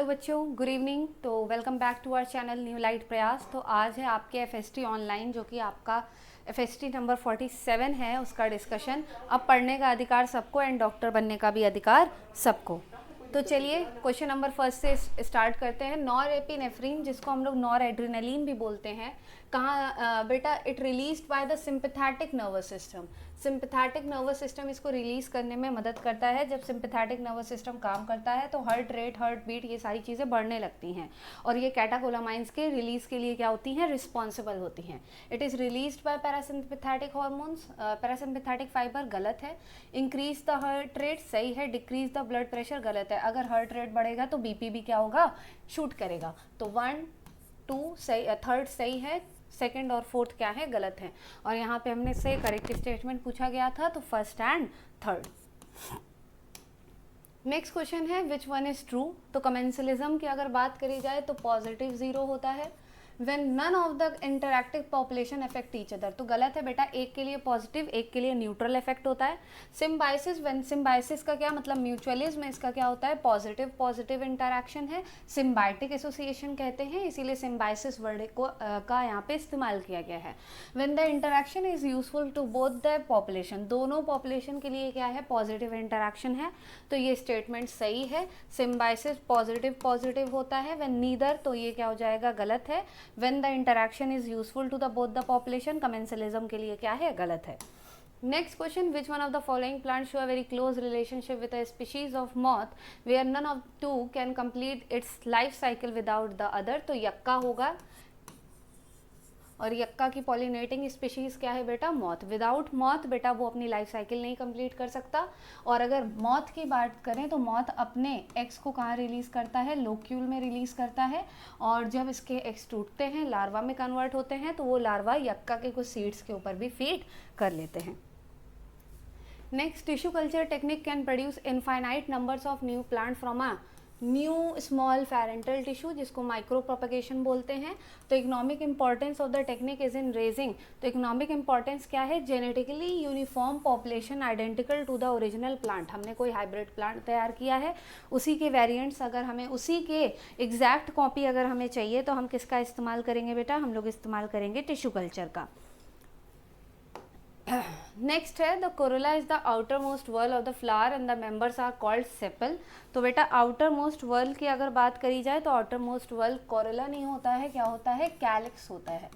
Hello बच्चों, good evening. तो welcome back to our channel new light Prayas. तो आज है आपके एफएसटी ऑनलाइन, जो कि आपका एफएसटी नंबर 47 है, उसका डिस्कशन। अब पढ़ने का अधिकार सबको एंड डॉक्टर बनने का भी अधिकार सबको। तो चलिए क्वेश्चन नंबर फर्स्ट से स्टार्ट करते हैं। नॉर एपिनेफ्रिन, जिसको हम लोग नॉर एड्रेनलिन भी बोलते हैं, कहाँ बेटा? It released by the sympathetic nervous system. Sympathetic nervous system इसको रिलीज करने में मदद करता है। जब सिंपैथेटिक नर्वस सिस्टम काम करता है तो हार्ट रेट, हार्ट बीट, ये सारी चीज़ें बढ़ने लगती हैं और ये कैटाकोलामाइंस के रिलीज के लिए क्या होती हैं? रिस्पॉन्सिबल होती हैं। It is released by parasympathetic hormones. Parasympathetic fibre गलत है। इंक्रीज द हार्ट रेट सही है। डिक्रीज द ब्लड प्रेशर गलत है। अगर हार्ट रेट बढ़ेगा तो बीपी भी क्या होगा? शूट करेगा। तो 1, 2 सही, थर्ड सही है, सेकंड और फोर्थ क्या है? गलत है। और यहाँ पे हमने से करेक्ट स्टेटमेंट पूछा गया था, तो first and third. Next question है विच वन इज ट्रू। तो कमेंसलिज्म की अगर बात करी जाए तो पॉजिटिव 0 होता है। When none of the interactive population affect each other, तो गलत है बेटा। एक के लिए पॉजिटिव, एक के लिए न्यूट्रल इफेक्ट होता है। सिम्बाइसिस, व्हेन सिम्बाइसिस का क्या मतलब? म्यूचुअलिज्म, इसका क्या होता है? पॉजिटिव पॉजिटिव इंटरैक्शन है। सिम्बायोटिक एसोसिएशन कहते हैं, इसीलिए सिम्बाइसिस वर्ड को का यहाँ पे इस्तेमाल किया गया है। When the interaction is useful to both the population, दोनों पॉपुलेशन के लिए क्या है? पॉजिटिव इंटरैक्शन है। तो ये स्टेटमेंट सही है। सिम्बाइसिस पॉजिटिव पॉजिटिव होता है। व्हेन नीदर, तो ये क्या हो जाएगा? गलत है। When the interaction is useful to the both the population, commensalism के लिए क्या है? गलत है। Next question, which one of the following plants show a very close relationship with a species of moth where none of two can complete its life cycle without the other? तो यक्का होगा, और यक्का की पॉलिनेटिंग स्पीशीज क्या है बेटा? Moth. Without moth बेटा वो अपनी लाइफ साइकिल नहीं कंप्लीट कर सकता। और अगर मॉथ की बात करें तो मॉथ अपने एग्स को कहाँ रिलीज करता है? लोक्यूल में रिलीज करता है। और जब इसके एग्स टूटते हैं, लार्वा में कन्वर्ट होते हैं, तो वो लार्वा यक्का के कुछ सीड्स के ऊपर भी फीड कर लेते हैं। Next, tissue culture technique can produce infinite numbers of new plant from a new small parental tissue, जिसको माइक्रो प्रोपगेशन बोलते हैं। तो economic importance of the technique is increasing. तो इकोनॉमिक इंपॉर्टेंस क्या है? Genetically uniform population identical to the original plant. हमने कोई hybrid plant तैयार किया है, उसी के वेरिएंट्स अगर हमें, उसी के एग्जैक्ट कॉपी अगर हमें चाहिए तो हम किसका इस्तेमाल करेंगे बेटा? हम लोग इस्तेमाल करेंगे टिश्यू कल्चर का। नेक्स्ट है the corolla is the outer most whorl of the flower and the members are called sepal. तो बेटा आउटर मोस्ट वर्ल की अगर बात करी जाए तो आउटर मोस्ट वर्ल कोरोला नहीं होता है, क्या होता है? कैलिक्स होता है।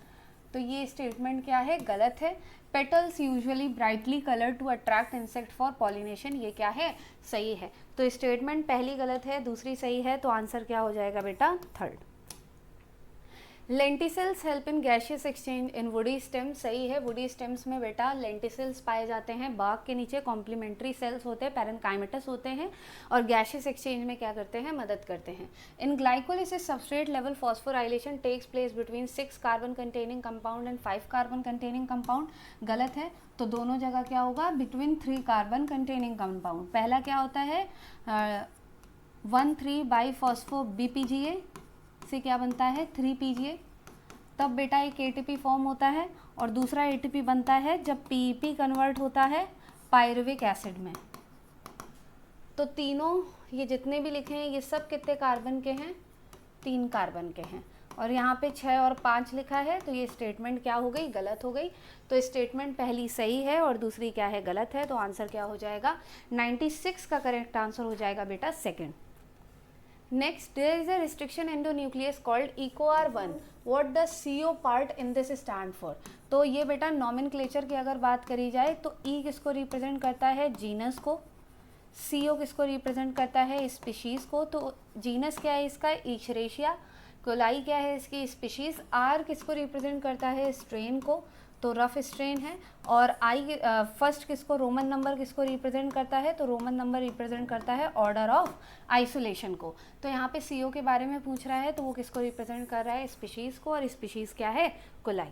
तो ये स्टेटमेंट क्या है? गलत है। Petals usually brightly coloured to attract insect for pollination, ये क्या है? सही है। तो स्टेटमेंट पहली गलत है, दूसरी सही है, तो आंसर क्या हो जाएगा बेटा? Third. Lenticels help in gaseous exchange in woody stems, सही है। वुडी स्टेम्स में बेटा लेंटिसल्स पाए जाते हैं। बाग के नीचे कॉम्प्लीमेंट्री सेल्स होते हैं, पैरेन्काइमेटस होते हैं, और गैशियस एक्सचेंज में क्या करते हैं? मदद करते हैं। In glycolysis substrate level phosphorylation takes place between 6 carbon containing compound and 5 carbon containing compound, गलत है। तो दोनों जगह क्या होगा? Between 3 carbon containing compound. पहला क्या होता है? 1,3 बाई फॉस्फो BPGA से क्या बनता है? 3PGA। तब बेटा एक ATP फॉर्म होता है, और दूसरा ATP बनता है जब PEP कन्वर्ट होता है पायरुविक एसिड में। तो तीनों ये जितने भी लिखे हैं ये सब कितने कार्बन के हैं? 3 कार्बन के हैं। और यहाँ पे 6 और 5 लिखा है, तो ये स्टेटमेंट क्या हो गई? गलत हो गई। तो स्टेटमेंट पहली सही है और दूसरी क्या है? गलत है। तो आंसर क्या हो जाएगा? 96 का करेक्ट आंसर हो जाएगा बेटा second. Next, there is a restriction endonuclease called EcoR1. What does CO part in this stand for? तो ये बेटा नॉमेनक्लेचर की अगर बात करी जाए तो E किसको रिप्रेजेंट करता है? जीनस को। CO किसको रिप्रेजेंट करता है? स्पीशीज को। तो जीनस क्या है इसका? ईचरेशिया। कोलाई क्या है इसकी? स्पीशीज। R किसको रिप्रेजेंट करता है? स्ट्रेन को, तो रफ स्ट्रेन है। और आई फर्स्ट किसको, रोमन नंबर किसको रिप्रेजेंट करता है? तो रोमन नंबर रिप्रेजेंट करता है ऑर्डर ऑफ आइसोलेशन को। तो यहाँ पे CO के बारे में पूछ रहा है, तो वो किसको रिप्रेजेंट कर रहा है? स्पीशीज़ को, और स्पीशीज़ क्या है? Coli.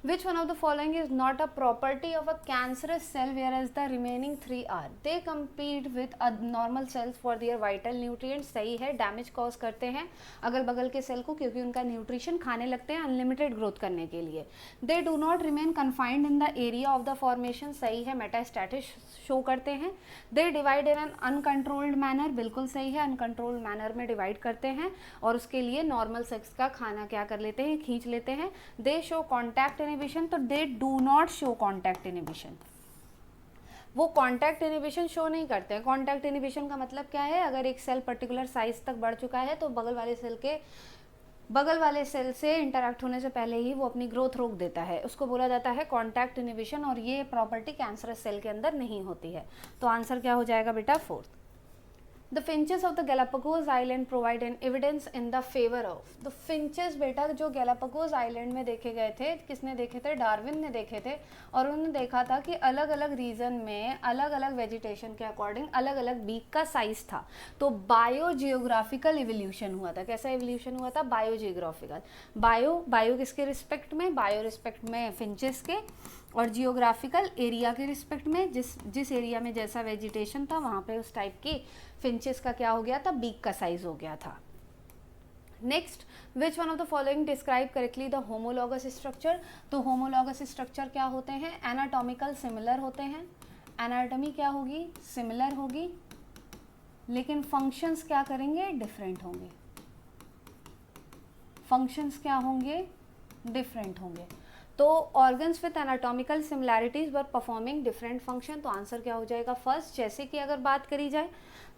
Which one of the following is not a property of a cancerous cell whereas the remaining 3 are? They compete with normal cells for their vital nutrients. सही है, डैमेज कॉज करते हैं अगल बगल के सेल को क्योंकि उनका न्यूट्रिशन खाने लगते हैं अनलिमिटेड ग्रोथ करने के लिए. They do not remain confined in the area of the formation. सही है, मेटास्टैटिस शो करते हैं. They divide in an uncontrolled manner. बिल्कुल सही है, अनकंट्रोल्ड मैनर में डिवाइड करते हैं और उसके लिए नॉर्मल सेक्स का खाना क्या कर लेते हैं, खींच लेते हैं. They show contact inhibition, तो they do not show contact inhibition. वो कॉन्टैक्ट इनिबिशन शो नहीं करते हैं. कॉन्टैक्ट इनिबिशन का मतलब क्या है, अगर एक सेल पर्टिकुलर साइज तक बढ़ चुका है तो बगल वाले सेल से इंटरैक्ट होने से पहले ही वो अपनी ग्रोथ रोक देता है, उसको बोला जाता है कॉन्टैक्ट इनिबिशन. और ये प्रॉपर्टी कैंसरस सेल के अंदर नहीं होती है. तो आंसर क्या हो जाएगा बेटा, 4th. The finches of the Galapagos Island provide an evidence in the favor of. The finches बेटा जो गैलापागोस आइलैंड में देखे गए थे, किसने देखे थे, डार्विन ने देखे थे. और उन्होंने देखा था कि अलग अलग रीजन में अलग अलग वेजिटेशन के अकॉर्डिंग अलग अलग बीक का साइज था. तो बायोजियोग्राफिकल इवोल्यूशन हुआ था. कैसा इवोल्यूशन हुआ था, बायोजियोग्राफिकल. बायो किसके रिस्पेक्ट में, बायो रिस्पेक्ट में फिंचेस के, और जियोग्राफिकल एरिया के रिस्पेक्ट में जिस एरिया में जैसा वेजिटेशन था वहाँ पे उस टाइप की फिंचेस का क्या हो गया था, बीक का साइज हो गया था. Next, which one of the following describe correctly the homologous structure. तो होमोलॉगस स्ट्रक्चर क्या होते हैं, एनाटॉमिकल सिमिलर होते हैं. एनाटॉमी क्या होगी, सिमिलर होगी, लेकिन फंक्शंस क्या करेंगे, डिफरेंट होंगे. फंक्शंस क्या होंगे, डिफरेंट होंगे. तो organs with anatomical similarities were performing different function. तो आंसर क्या हो जाएगा, फर्स्ट. जैसे कि अगर बात करी जाए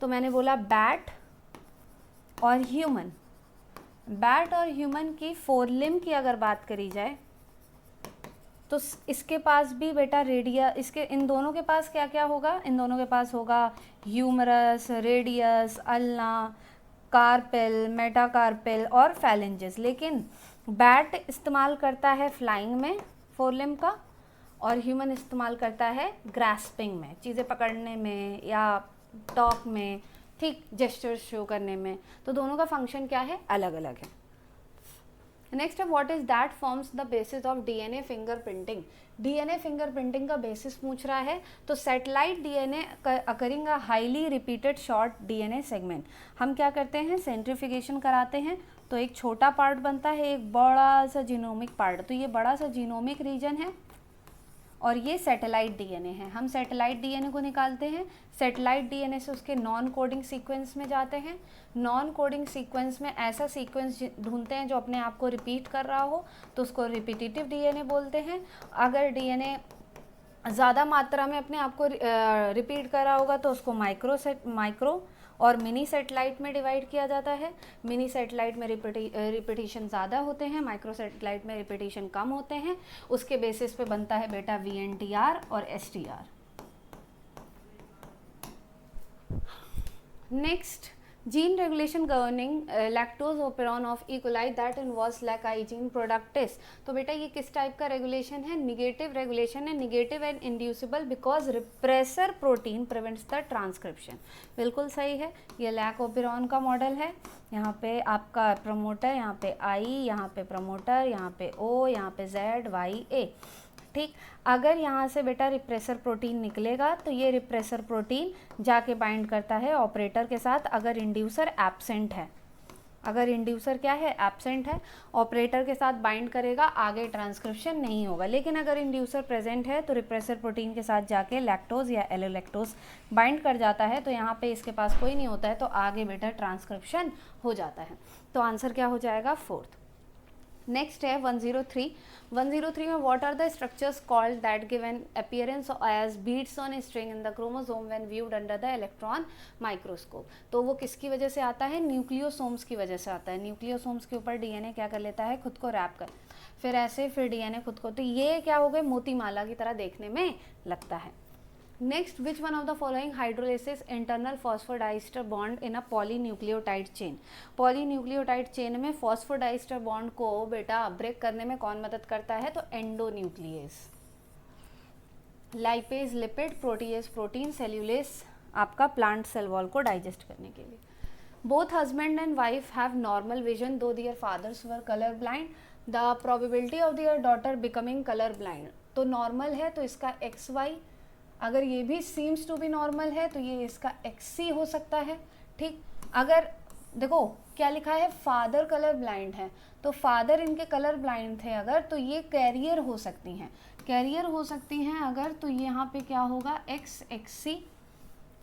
तो मैंने बोला बैट और ह्यूमन. बैट और ह्यूमन की फोरलिम की अगर बात करी जाए तो इसके पास भी बेटा रेडिया, इसके इन दोनों के पास क्या क्या होगा, इन दोनों के पास होगा ह्यूमरस, रेडियस, अल्ना, कार्पेल, मेटाकार्पेल और फैलेंजेस. लेकिन बैट इस्तेमाल करता है फ्लाइंग में फोरलिम का और ह्यूमन इस्तेमाल करता है ग्रास्पिंग में, चीज़ें पकड़ने में या टॉक में, ठीक, जेस्चर्स शो करने में. तो दोनों का फंक्शन क्या है, अलग अलग है. नेक्स्ट है what is that forms the basis of DNA fingerprinting. DNA fingerprinting का बेसिस पूछ रहा है तो satellite DNA occurring a highly repeated short DNA segment. हम क्या करते हैं, सेंट्रीफिकेशन कराते हैं तो एक छोटा पार्ट बनता है, एक बड़ा सा जीनोमिक पार्ट. तो ये बड़ा सा जीनोमिक रीजन है और ये सैटेलाइट डीएनए है. हम सैटेलाइट डीएनए को निकालते हैं, सैटेलाइट डीएनए से उसके नॉन कोडिंग सीक्वेंस में जाते हैं. नॉन कोडिंग सीक्वेंस में ऐसा सीक्वेंस ढूंढते हैं जो अपने आप को रिपीट कर रहा हो, तो उसको रिपीटिटिव डीएनए बोलते हैं. अगर डीएनए ज़्यादा मात्रा में अपने आप को रिपीट कर रहा होगा तो उसको माइक्रो और मिनी सैटेलाइट में डिवाइड किया जाता है. मिनी सैटेलाइट में रिपीटिशन ज़्यादा होते हैं, माइक्रो सैटेलाइट में रिपीटिशन कम होते हैं. उसके बेसिस पे बनता है बेटा VNTR और STR. Next, gene regulation governing lactose operon of E. coli that involves LAC-I gene productis. तो बेटा ये किस टाइप का रेगुलेशन है, निगेटिव रेगुलेशन है. Negative and inducible because repressor protein prevents the transcription. बिल्कुल सही है, ये लैक ओपेरॉन का मॉडल है. यहाँ पे आपका प्रमोटर, यहाँ पे I, यहाँ पे प्रमोटर, यहाँ पे O, यहाँ पे Z, Y, A. ठीक, अगर यहाँ से बेटा रिप्रेसर प्रोटीन निकलेगा तो ये रिप्रेसर प्रोटीन जाके बाइंड करता है ऑपरेटर के साथ. अगर इंड्यूसर एब्सेंट है, अगर इंड्यूसर क्या है, एब्सेंट है, ऑपरेटर के साथ बाइंड करेगा, आगे ट्रांसक्रिप्शन नहीं होगा. लेकिन अगर इंड्यूसर प्रेजेंट है तो रिप्रेसर प्रोटीन के साथ जाके लैक्टोज या एलोलैक्टोज बाइंड कर जाता है. तो यहाँ पे इसके पास कोई नहीं होता है तो आगे बेटा ट्रांसक्रिप्शन हो जाता है. तो आंसर क्या हो जाएगा, 4th. नेक्स्ट है 103. 103 में what are the structures called that give an appearance as beads on a string in the chromosome when viewed under the electron microscope. तो वो किसकी वजह से आता है, न्यूक्लियोसोम्स की वजह से आता है. न्यूक्लियोसोम्स के ऊपर डीएनए क्या कर लेता है, खुद को रैप कर, फिर डीएनए खुद को, तो ये क्या हो गए, मोतीमाला की तरह देखने में लगता है. Next, which one of the following hydrolysis internal phosphodiester bond in a polynucleotide chain. Polynucleotide chain में फॉस्फोडाइस्टर बॉन्ड को बेटा ब्रेक करने में कौन मदद करता है, तो endonuclease. Lipase lipid, protease protein, cellulase आपका प्लांट सेल वॉल को डाइजेस्ट करने के लिए. Both husband and wife have normal vision though their fathers were colour blind. The probability of their daughter becoming colour blind, तो normal है तो इसका x Y, अगर ये भी सीम्स टू बी नॉर्मल है तो ये इसका एक्स सी हो सकता है। ठीक, अगर देखो क्या लिखा है, फादर कलर ब्लाइंड है, तो फादर इनके कलर ब्लाइंड थे अगर, तो ये कैरियर हो सकती हैं, कैरियर हो सकती हैं अगर, तो यहाँ पे क्या होगा, एक्स एक्स सी,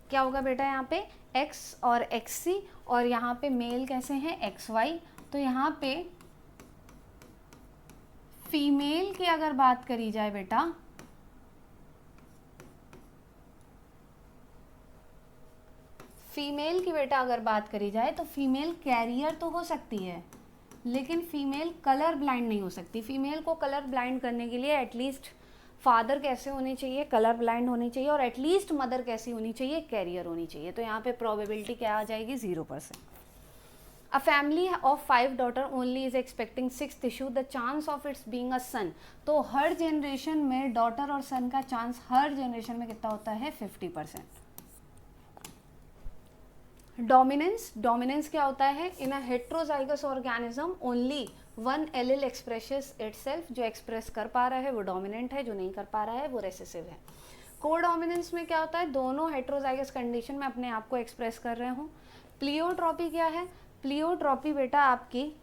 क्या होगा बेटा यहाँ पे एक्स और एक्स सी, और यहाँ पे मेल कैसे हैं, एक्स वाई। तो यहाँ पे फीमेल की अगर बात करी जाए बेटा, फीमेल की बेटा अगर बात करी जाए तो फीमेल कैरियर तो हो सकती है, लेकिन फीमेल कलर ब्लाइंड नहीं हो सकती। फीमेल को कलर ब्लाइंड करने के लिए एटलीस्ट फादर कैसे होने चाहिए, कलर ब्लाइंड होनी चाहिए, और एटलीस्ट मदर कैसी होनी चाहिए, कैरियर होनी चाहिए। तो यहाँ पे प्रोबेबिलिटी क्या आ जाएगी, 0%। A family of 5 daughter only is expecting 6th issue, the chance of its being a son। तो हर जनरेशन में डॉटर और सन का चांस हर जनरेशन में कितना होता है, 50%। डोमिनेंस, डोमिनेंस क्या होता है, in a heterozygous organism only one allele expresses itself, जो एक्सप्रेस कर पा रहा है वो डोमिनेंट है, जो नहीं कर पा रहा है वो रेसेसिव है। कोडोमिनेंस में क्या होता है, दोनों हेट्रोजाइगस कंडीशन में अपने आप को एक्सप्रेस कर रहे हों। प्लियोट्रॉपी क्या है, प्लियोट्रॉपी बेटा आपकी,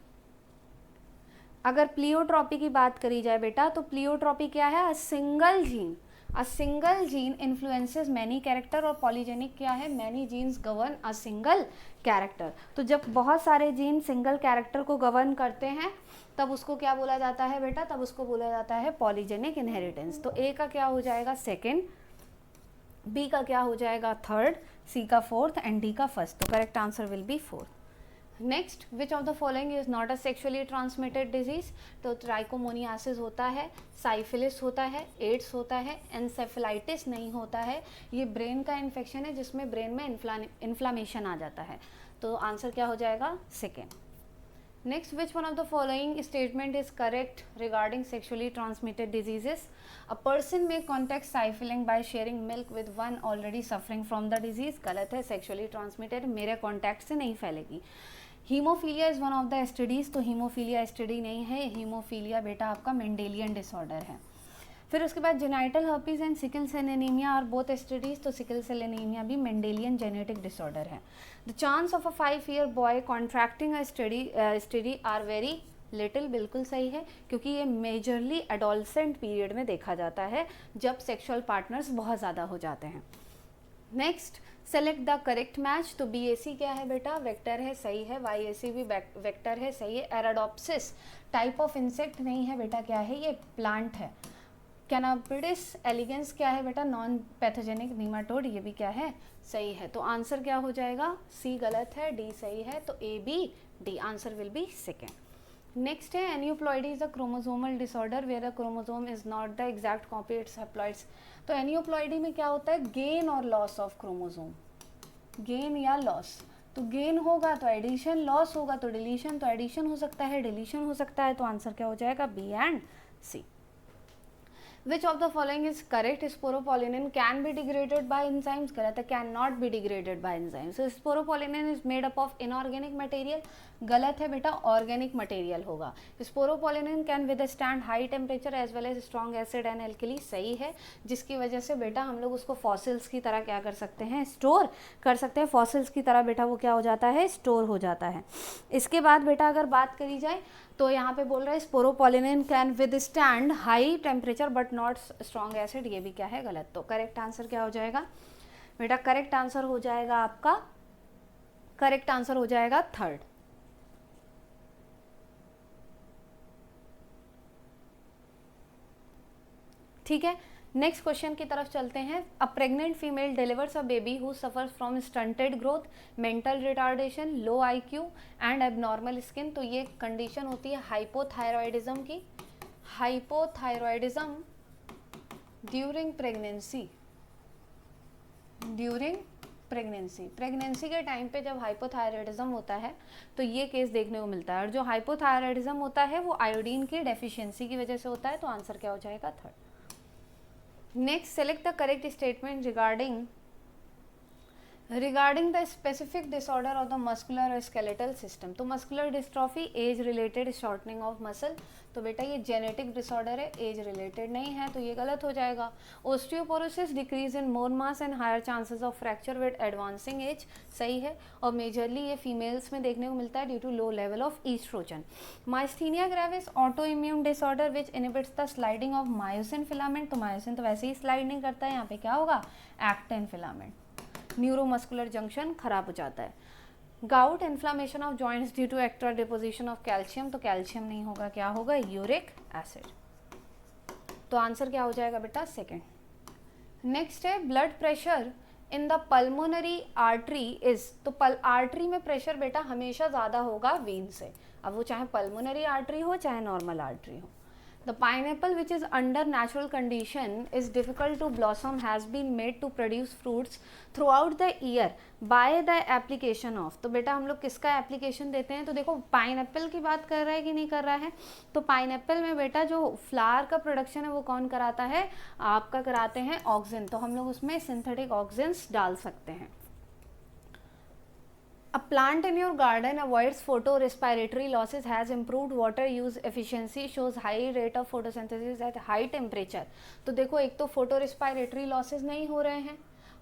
अगर प्लियोट्रॉपी की बात करी जाए बेटा, तो प्लियोट्रॉपी क्या है, a single gene influences many character, और पॉलीजेनिक क्या है, many genes govern a single character. तो जब बहुत सारे जीन सिंगल कैरेक्टर को गवर्न करते हैं तब उसको क्या बोला जाता है बेटा, तब उसको बोला जाता है पॉलीजेनिक इनहेरिटेंस। तो ए का क्या हो जाएगा, सेकेंड, बी का क्या हो जाएगा, थर्ड, सी का फोर्थ, एंड डी का फर्स्ट। तो correct answer will B fourth. Next, which of the following is not a sexually transmitted disease, तो ट्राइकोमोनियासिस होता है, साइफिलिस होता है, एड्स होता है, एनसेफेलाइटिस नहीं होता है। ये ब्रेन का इन्फेक्शन है जिसमें ब्रेन में इन्फ्लामेशन आ जाता है। तो आंसर क्या हो जाएगा, second. Next, which one of the following statement is correct regarding sexually transmitted diseases, a person may contact syphilis by sharing milk with one already suffering from the disease, गलत है, sexually transmitted मेरे contact से नहीं फैलेगी। Haemophilia is one of the STDs, तो haemophilia STD नहीं है, haemophilia बेटा आपका मेंडेलियन डिसऑर्डर है। फिर उसके बाद genital herpes and sickle cell anaemia और बोथ एसटीडीज, तो सिकल सेल एनीमिया भी मेंडेलियन जेनेटिक डिसऑर्डर है। The chance of a 5-year boy contracting STD are very little, बिल्कुल सही है, क्योंकि ये मेजरली एडोलसेंट पीरियड में देखा जाता है जब सेक्सुअल पार्टनर्स बहुत ज़्यादा हो जाते हैं। Next, select the correct match, तो BAC क्या है बेटा, वेक्टर है, सही है, YAC भी वेक्टर है, सही है। एराडोप्सिस टाइप ऑफ इंसेक्ट नहीं है बेटा, क्या है, ये प्लांट है। कैनाबिडिस एलिगेंस क्या है बेटा, नॉन पैथोजेनिक नीमाटोड, ये भी क्या है, सही है। तो आंसर क्या हो जाएगा, C गलत है, D सही है, तो ABD answer will be second. Next है, aneuploidy is a chromosomal disorder where a chromosome is not the exact copy its haploids. तो एनियोप्लॉइडी में क्या होता है, गेन और लॉस ऑफ क्रोमोसोम, गेन या लॉस। तो गेन होगा तो एडिशन, लॉस होगा तो डिलीशन, तो एडिशन हो सकता है, डिलीशन हो सकता है, तो आंसर क्या हो जाएगा, B and C। Which of the following is correct? Sporopollenin can be degraded by enzymes, गलत है, can not be degraded by enzymes. so sporopollenin is made up of inorganic material, गलत है बेटा, ऑर्गेनिक मटेरियल होगा। sporopollenin can withstand high temperature as well as strong acid and alkali, सही है, जिसकी वजह से बेटा हम लोग उसको फॉसिल्स की तरह क्या कर सकते हैं, स्टोर कर सकते हैं, फॉसिल्स की तरह बेटा वो क्या हो जाता है, स्टोर हो जाता है। इसके बाद बेटा अगर बात करी जाए तो यहाँ पे बोल रहा है sporopollenin can withstand high temperature but not strong acid, ये भी क्या है, गलत। तो करेक्ट आंसर क्या हो जाएगा बेटा, करेक्ट आंसर हो जाएगा आपका, करेक्ट आंसर हो जाएगा थर्ड। ठीक है, नेक्स्ट क्वेश्चन की तरफ चलते हैं। अ pregnant female delivers a baby who suffers from stunted growth, mental retardation, low IQ and abnormal skin. तो ये कंडीशन होती है हाइपोथायरॉयडिज्म की, hypothyroidism during pregnancy, during pregnancy, pregnancy के टाइम पे जब हाइपोथायरॉयडिज्म होता है तो ये केस देखने को मिलता है। और जो हाइपोथायरॉयडिज्म होता है वो आयोडीन की डेफिशिएंसी की वजह से होता है, तो आंसर क्या हो जाएगा, third. Next, select the correct statement regarding regarding the specific disorder of the muscular और स्केलेटल सिस्टम, तो muscular dystrophy age related shortening of muscle, तो बेटा ये जेनेटिक डिसऑर्डर है, एज रिलेटेड नहीं है, तो ये गलत हो जाएगा। Osteoporosis decrease in bone mass and higher chances of fracture with advancing age, सही है, और मेजरली ये फीमेल्स में देखने को मिलता है due to low level of oestrogen. Myasthenia gravis auto immune disorder which inhibits the sliding of myosin filament, तो मायोसिन तो वैसे ही स्लाइड नहीं करता है, यहाँ पे क्या होगा, एक्टिन फिलामेंट, न्यूरोमस्कुलर जंक्शन खराब हो जाता है। Gout inflammation of joints due to extra deposition of calcium, तो कैल्शियम नहीं होगा, क्या होगा, यूरिक एसिड, तो आंसर क्या हो जाएगा बेटा, सेकंड। नेक्स्ट है blood pressure in the pulmonary artery is, तो आर्टरी में प्रेशर बेटा हमेशा ज़्यादा होगा वेन से, अब वो चाहे पल्मोनरी आर्टरी हो चाहे नॉर्मल आर्टरी हो। The pineapple which is under natural condition is difficult to blossom has been made to produce fruits throughout the year by the application of, तो बेटा हम लोग किसका एप्लीकेशन देते हैं, तो देखो पाइनएप्पल की बात कर रहा है कि नहीं कर रहा है, तो पाइनएप्पल में बेटा जो फ्लावर का प्रोडक्शन है वो कौन कराता है, आपका कराते हैं ऑक्सिन, तो हम लोग उसमें सिंथेटिक ऑक्सिन्स डाल सकते हैं। A plant in your garden avoids photorespiratory losses, has improved water use efficiency, shows high rate of photosynthesis at high temperature, तो देखो एक तो photorespiratory losses नहीं हो रहे हैं,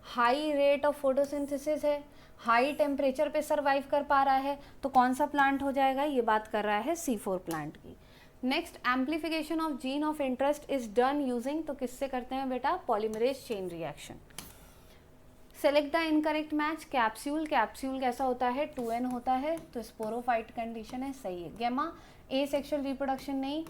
हाई रेट ऑफ फोटोसिंथेसिस है, हाई टेम्परेचर पे सर्वाइव कर पा रहा है, तो कौन सा प्लांट हो जाएगा, ये बात कर रहा है C4 प्लांट की। Next amplification of gene of interest is done using, तो किससे करते हैं बेटा, polymerase chain reaction. Select the incorrect match, capsule, capsule कैसा होता है, 2n होता है, तो स्पोरोफाइट कंडीशन है, सही है। गैमा ए सेक्शुअल रिप्रोडक्शन नहीं,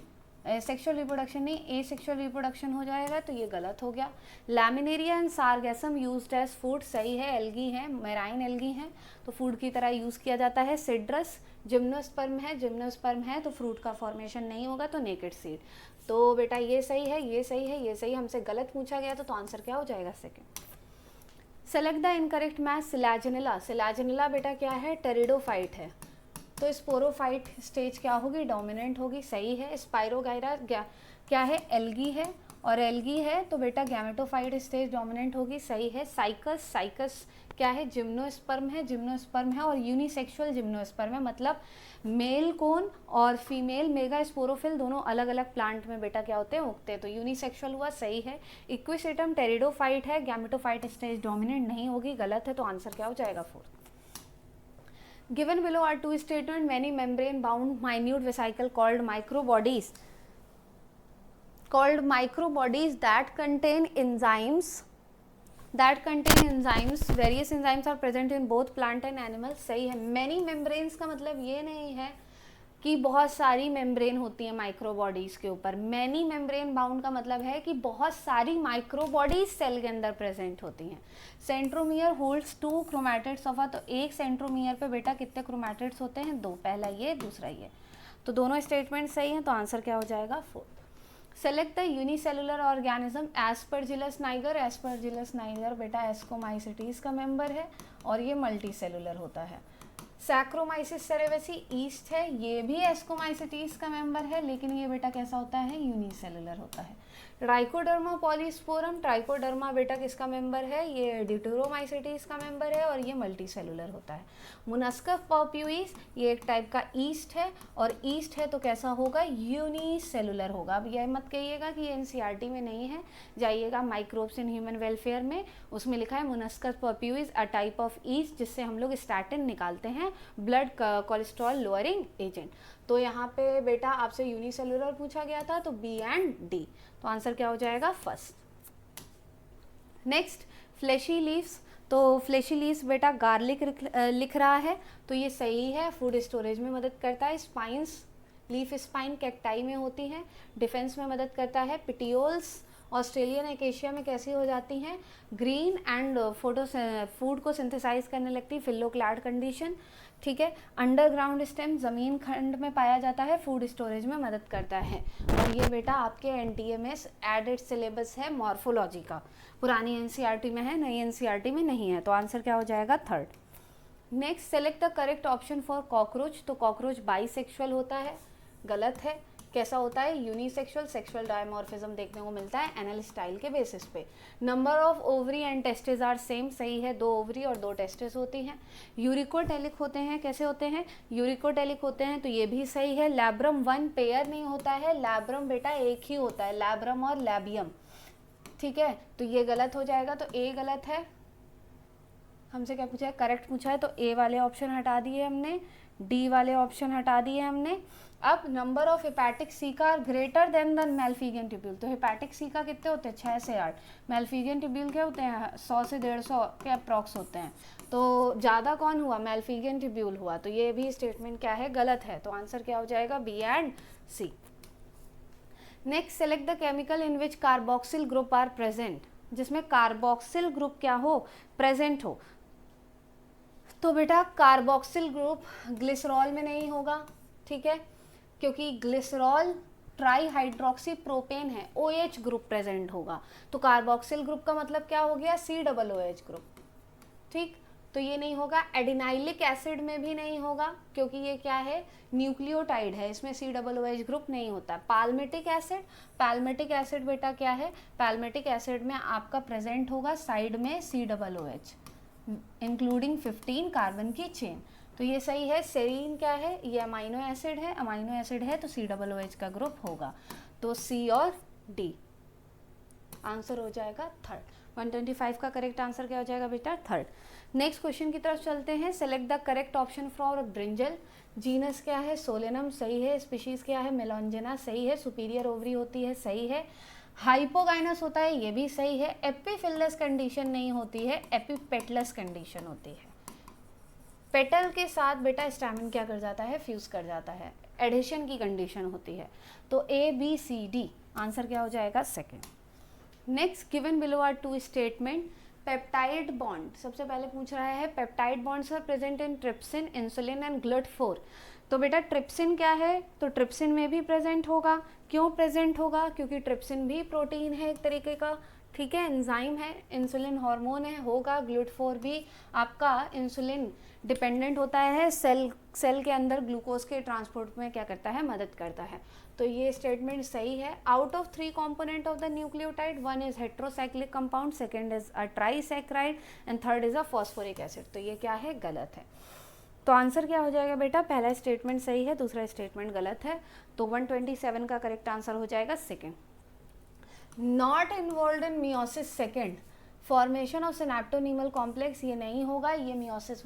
सेक्शुअल रिप्रोडक्शन नहीं, ए सेक्शुअल रिप्रोडक्शन हो जाएगा, तो ये गलत हो गया। Laminaria and Sargassum used as food, सही है, एल्गी है, मेराइन एल्गी है, तो फूड की तरह यूज़ किया जाता है। सिड्रस जिम्नोस्पर्म है, जिम्नोस्पर्म है तो फ्रूट का फॉर्मेशन नहीं होगा, तो नेकेड सीड, तो बेटा ये सही है, ये सही है, ये सही, हमसे गलत पूछा गया तो आंसर क्या हो जाएगा, second. Select the incorrect match, Selaginella, Selaginella बेटा क्या है, टेरिडोफाइट है, तो स्पोरोफाइट स्टेज क्या होगी, डोमिनेंट होगी, सही है। स्पाइरोगाइरा क्या है, एल्गी है, और एल्गी है तो बेटा गैमेटोफाइट स्टेज डोमिनेंट होगी, सही है। साइकस, साइकस क्या है, जिम्नोस्पर्म है, जिम्नोस्पर्म है और यूनिसेक्सुअल जिम्नोस्पर्म है, मतलब मेल कोन और फीमेल मेगा स्पोरोफिल दोनों अलग अलग प्लांट में बेटा क्या होते हैं, उगते हैं, तो यूनिसेक्सुअल हुआ, सही है। इक्विसेटम टेरिडोफाइट है, गैमेटोफाइट स्टेज डोमिनेंट नहीं होगी, गलत है, तो आंसर क्या हो जाएगा, fourth. Given below are two statements, many membrane bound minute vesicle called microbodies that contain enzymes, various enzymes are present in both plant and animal, सही है। many membranes का मतलब ये नहीं है कि बहुत सारी मेम्ब्रेन होती है माइक्रोबॉडीज़ के ऊपर, मैनी मेम्ब्रेन बाउंड का मतलब है कि बहुत सारी माइक्रोबॉडीज सेल के अंदर प्रेजेंट होती हैं। सेंट्रोमियर होल्ड्स 2 क्रोमैटिड्स ऑफ, तो एक सेंट्रोमियर पे बेटा कितने क्रोमैटिड्स होते हैं, 2, पहला ये दूसरा ये, तो दोनों स्टेटमेंट सही हैं, तो आंसर क्या हो जाएगा, 4th। Select the unicellular organism, Aspergillus Niger, Aspergillus Niger बेटा एस्कोमाइसिटीज का मेंबर है और ये मल्टी सेलुलर होता है। सैक्रोमाइसिस सेरेवेसी ईस्ट है, ये भी एस्कोमाइसिटीज का मेंबर है, लेकिन ये बेटा कैसा होता है, यूनिसेलुलर होता है। ट्राइकोडर्मा पॉलीस्पोरम, ट्राइकोडर्मा बेटा किसका मेंबर है, ये ड्यूटेरोमाइसिटीज का मेंबर है और ये मल्टी सेलुलर होता है। मुनस्कफ पॉप्यूइस ये एक टाइप का ईस्ट है, और ईस्ट है तो कैसा होगा, यूनिसेलुलर होगा। अब यह मत कहिएगा कि ये एनसीईआरटी में नहीं है, जाइएगा माइक्रोब्स इन ह्यूमन वेलफेयर में, उसमें लिखा है मुनस्कफ पॉप्यूइस अ टाइप ऑफ ईस्ट जिससे हम लोग स्टैटिन निकालते हैं, ब्लड कोलेस्ट्रॉल लोअरिंग एजेंट। तो यहाँ पे बेटा आपसे यूनिसेलुलर पूछा गया था, तो बी एंड डी, तो आंसर क्या हो जाएगा, फर्स्ट। नेक्स्ट फ्लेशी लीव्स, तो फ्लेशी लीव्स बेटा गार्लिक लिख रहा है, तो ये सही है, फूड स्टोरेज में मदद करता है। स्पाइंस, लीफ स्पाइन कैक्टाई में होती है, डिफेंस में मदद करता है। पिटियोल्स ऑस्ट्रेलियन एकेशिया में कैसी हो जाती हैं, ग्रीन एंड फूड को सिंथेसाइज करने लगती है, फिल्लोक्लाड कंडीशन, ठीक है। अंडरग्राउंड स्टेम जमीन खंड में पाया जाता है, फूड स्टोरेज में मदद करता है। और ये बेटा आपके एनटीएमएस एडेड सिलेबस है मॉर्फोलॉजी का, पुरानी एनसीईआरटी में है, नई एनसीईआरटी में नहीं है, तो आंसर क्या हो जाएगा, 3rd। Next select the correct option for cockroach, तो कॉकरोच बाइसेक्सुअल होता है, गलत है। कैसा होता है, यूनिसेक्सुअल सेक्सुअल डायमॉर्फिज्म देखने को मिलता है एनल स्टाइल के बेसिस पे। Number of ovary and testis are same, सही है, 2 ओवरी और 2 टेस्टिस होती हैं। यूरिकोटेलिक होते हैं, कैसे होते हैं, यूरिकोटेलिक होते हैं, तो ये भी सही है। लैब्रम 1 पेयर नहीं होता है, लैब्रम बेटा एक ही होता है, लैब्रम और लैबियम, ठीक है, तो ये गलत हो जाएगा, तो ए गलत है। हमसे क्या पूछा है, करेक्ट पूछा है, तो ए वाले ऑप्शन हटा दिए हमने, डी वाले ऑप्शन हटा दिए हमने। अब number of hepatic caeca greater than the Malpighian tubule, तो हेपेटिक सीका कितने होते हैं, 6 से 8, मेलफिजियन ट्यूब्यूल क्या होते हैं, 100 से 150 के अप्रॉक्स होते हैं, तो ज़्यादा कौन हुआ, मेलफिजियन ट्यूब्यूल हुआ, तो ये भी स्टेटमेंट क्या है, गलत है, तो आंसर क्या हो जाएगा, B and C. Next, select the chemical in which carboxyl group are present, जिसमें कार्बोक्सिल ग्रुप क्या हो, प्रेजेंट हो। तो बेटा कार्बोक्सिल ग्रुप ग्लिसरॉल में नहीं होगा, ठीक है, क्योंकि ग्लिसरॉल ट्राई हाइड्रोक्सी प्रोपेन है, OH ग्रुप प्रेजेंट होगा, तो कार्बोक्सिल ग्रुप का मतलब क्या हो गया, COOH ग्रुप, ठीक, तो ये नहीं होगा। एडिनाइलिक एसिड में भी नहीं होगा, क्योंकि ये क्या है, न्यूक्लियोटाइड है, इसमें COOH ग्रुप नहीं होता। पाल्मेटिक एसिड, पाल्मेटिक एसिड बेटा क्या है, पाल्मेटिक एसिड में आपका प्रेजेंट होगा साइड में COOH इंक्लूडिंग 15 कार्बन की चेन, तो ये सही है। सेरीन क्या है, ये अमाइनो एसिड है, अमाइनो एसिड है तो COOH का ग्रुप होगा, तो सी और डी आंसर हो जाएगा थर्ड। 125 का करेक्ट आंसर क्या हो जाएगा बेटा, थर्ड। नेक्स्ट क्वेश्चन की तरफ चलते हैं। Select the correct option for brinjal. Genus क्या है, सोलेनम, सही है। स्पीशीज क्या है, मेलॉन्जेना, सही है। सुपीरियर ओवरी होती है, सही है। हाइपोगाइनस होता है, ये भी सही है। एपिफिलस कंडीशन नहीं होती है, एपिपेटलस कंडीशन होती है। पेटल के साथ बेटा स्टैमेन क्या कर जाता है, फ्यूज कर जाता है, एडिशन की कंडीशन होती है, तो A B C D answer क्या हो जाएगा, second. Next, given below are 2 statement. Peptide bond सबसे पहले पूछ रहा है, peptide bonds are present in trypsin, insulin and GLUT4। तो बेटा ट्रिप्सिन क्या है, तो ट्रिप्सिन में भी प्रेजेंट होगा। क्यों प्रेजेंट होगा, क्योंकि ट्रिप्सिन भी प्रोटीन है एक तरीके का, ठीक है, एंजाइम है। इंसुलिन हार्मोन है, होगा। GLUT4 भी आपका इंसुलिन डिपेंडेंट होता है, सेल के अंदर ग्लूकोज के ट्रांसपोर्ट में क्या करता है, मदद करता है, तो ये स्टेटमेंट सही है। Out of 3 component of the nucleotide, 1 is heterocyclic compound, second is a trisaccharide and third is a phosphoric acid, तो ये क्या है, गलत है। तो आंसर क्या हो जाएगा बेटा, पहला स्टेटमेंट सही है, दूसरा स्टेटमेंट गलत है, तो 127 का करेक्ट आंसर हो जाएगा second. Not involve in meiosis second, formation of synaptonemal complex, ये नहीं होगा, ये मियोसिस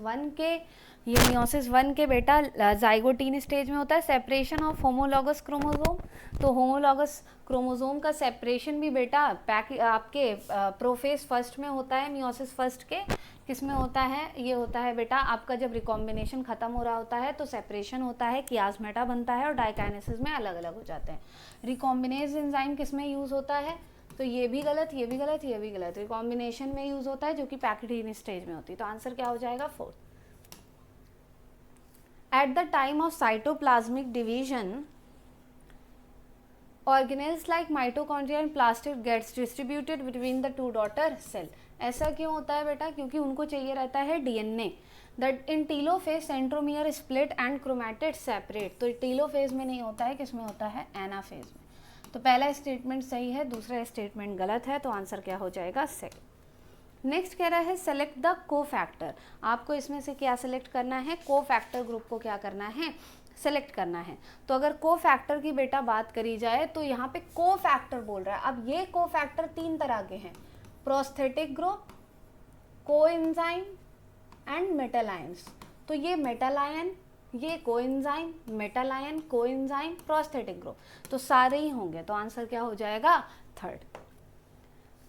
1 के बेटा जाइगोटीन स्टेज में होता है। सेपरेशन ऑफ होमोलॉगस क्रोमोसोम, तो होमोलॉगस क्रोमोसोम का सेपरेशन भी बेटा आपके प्रोफेज फर्स्ट में होता है, मियोसिस फर्स्ट के किस में होता है, ये होता है बेटा आपका जब रिकॉम्बिनेशन खत्म हो रहा होता है तो सेपरेशन होता है, कियास्मेटा बनता है और डाइकाइनेसिस में अलग अलग हो जाते हैं। रिकॉम्बिनेज एंजाइम किस में यूज होता है, तो ये भी गलत, ये भी गलत, ये भी गलत, रिकॉम्बिनेशन में यूज होता है जो कि पैक्टिन स्टेज में होती है, तो आंसर क्या हो जाएगा, fourth. At the time of cytoplasmic division, organelles like mitochondria and plastid gets distributed between the 2 daughter cell. ऐसा क्यों होता है बेटा, क्योंकि उनको चाहिए रहता है DNA। That in telophase centromere split and chromatid separate, तो टीलोफेज में नहीं होता है, किसमें होता है, एनाफेज में। तो पहला स्टेटमेंट सही है, दूसरा स्टेटमेंट गलत है, तो आंसर क्या हो जाएगा, सेकंड। नेक्स्ट कह रहा है सेलेक्ट द कोफैक्टर। आपको इसमें से क्या सेलेक्ट करना है, कोफैक्टर ग्रुप को क्या करना है, सेलेक्ट करना है। तो अगर कोफैक्टर की बेटा बात करी जाए तो यहाँ पे कोफैक्टर बोल रहा है। अब ये कोफैक्टर 3 तरह के हैं, prosthetic group, coenzyme and metal ions. तो ये मेटल आयन, ये coenzyme, metal ion, coenzyme, prosthetic group, तो सारे ही होंगे, तो आंसर क्या हो जाएगा, third.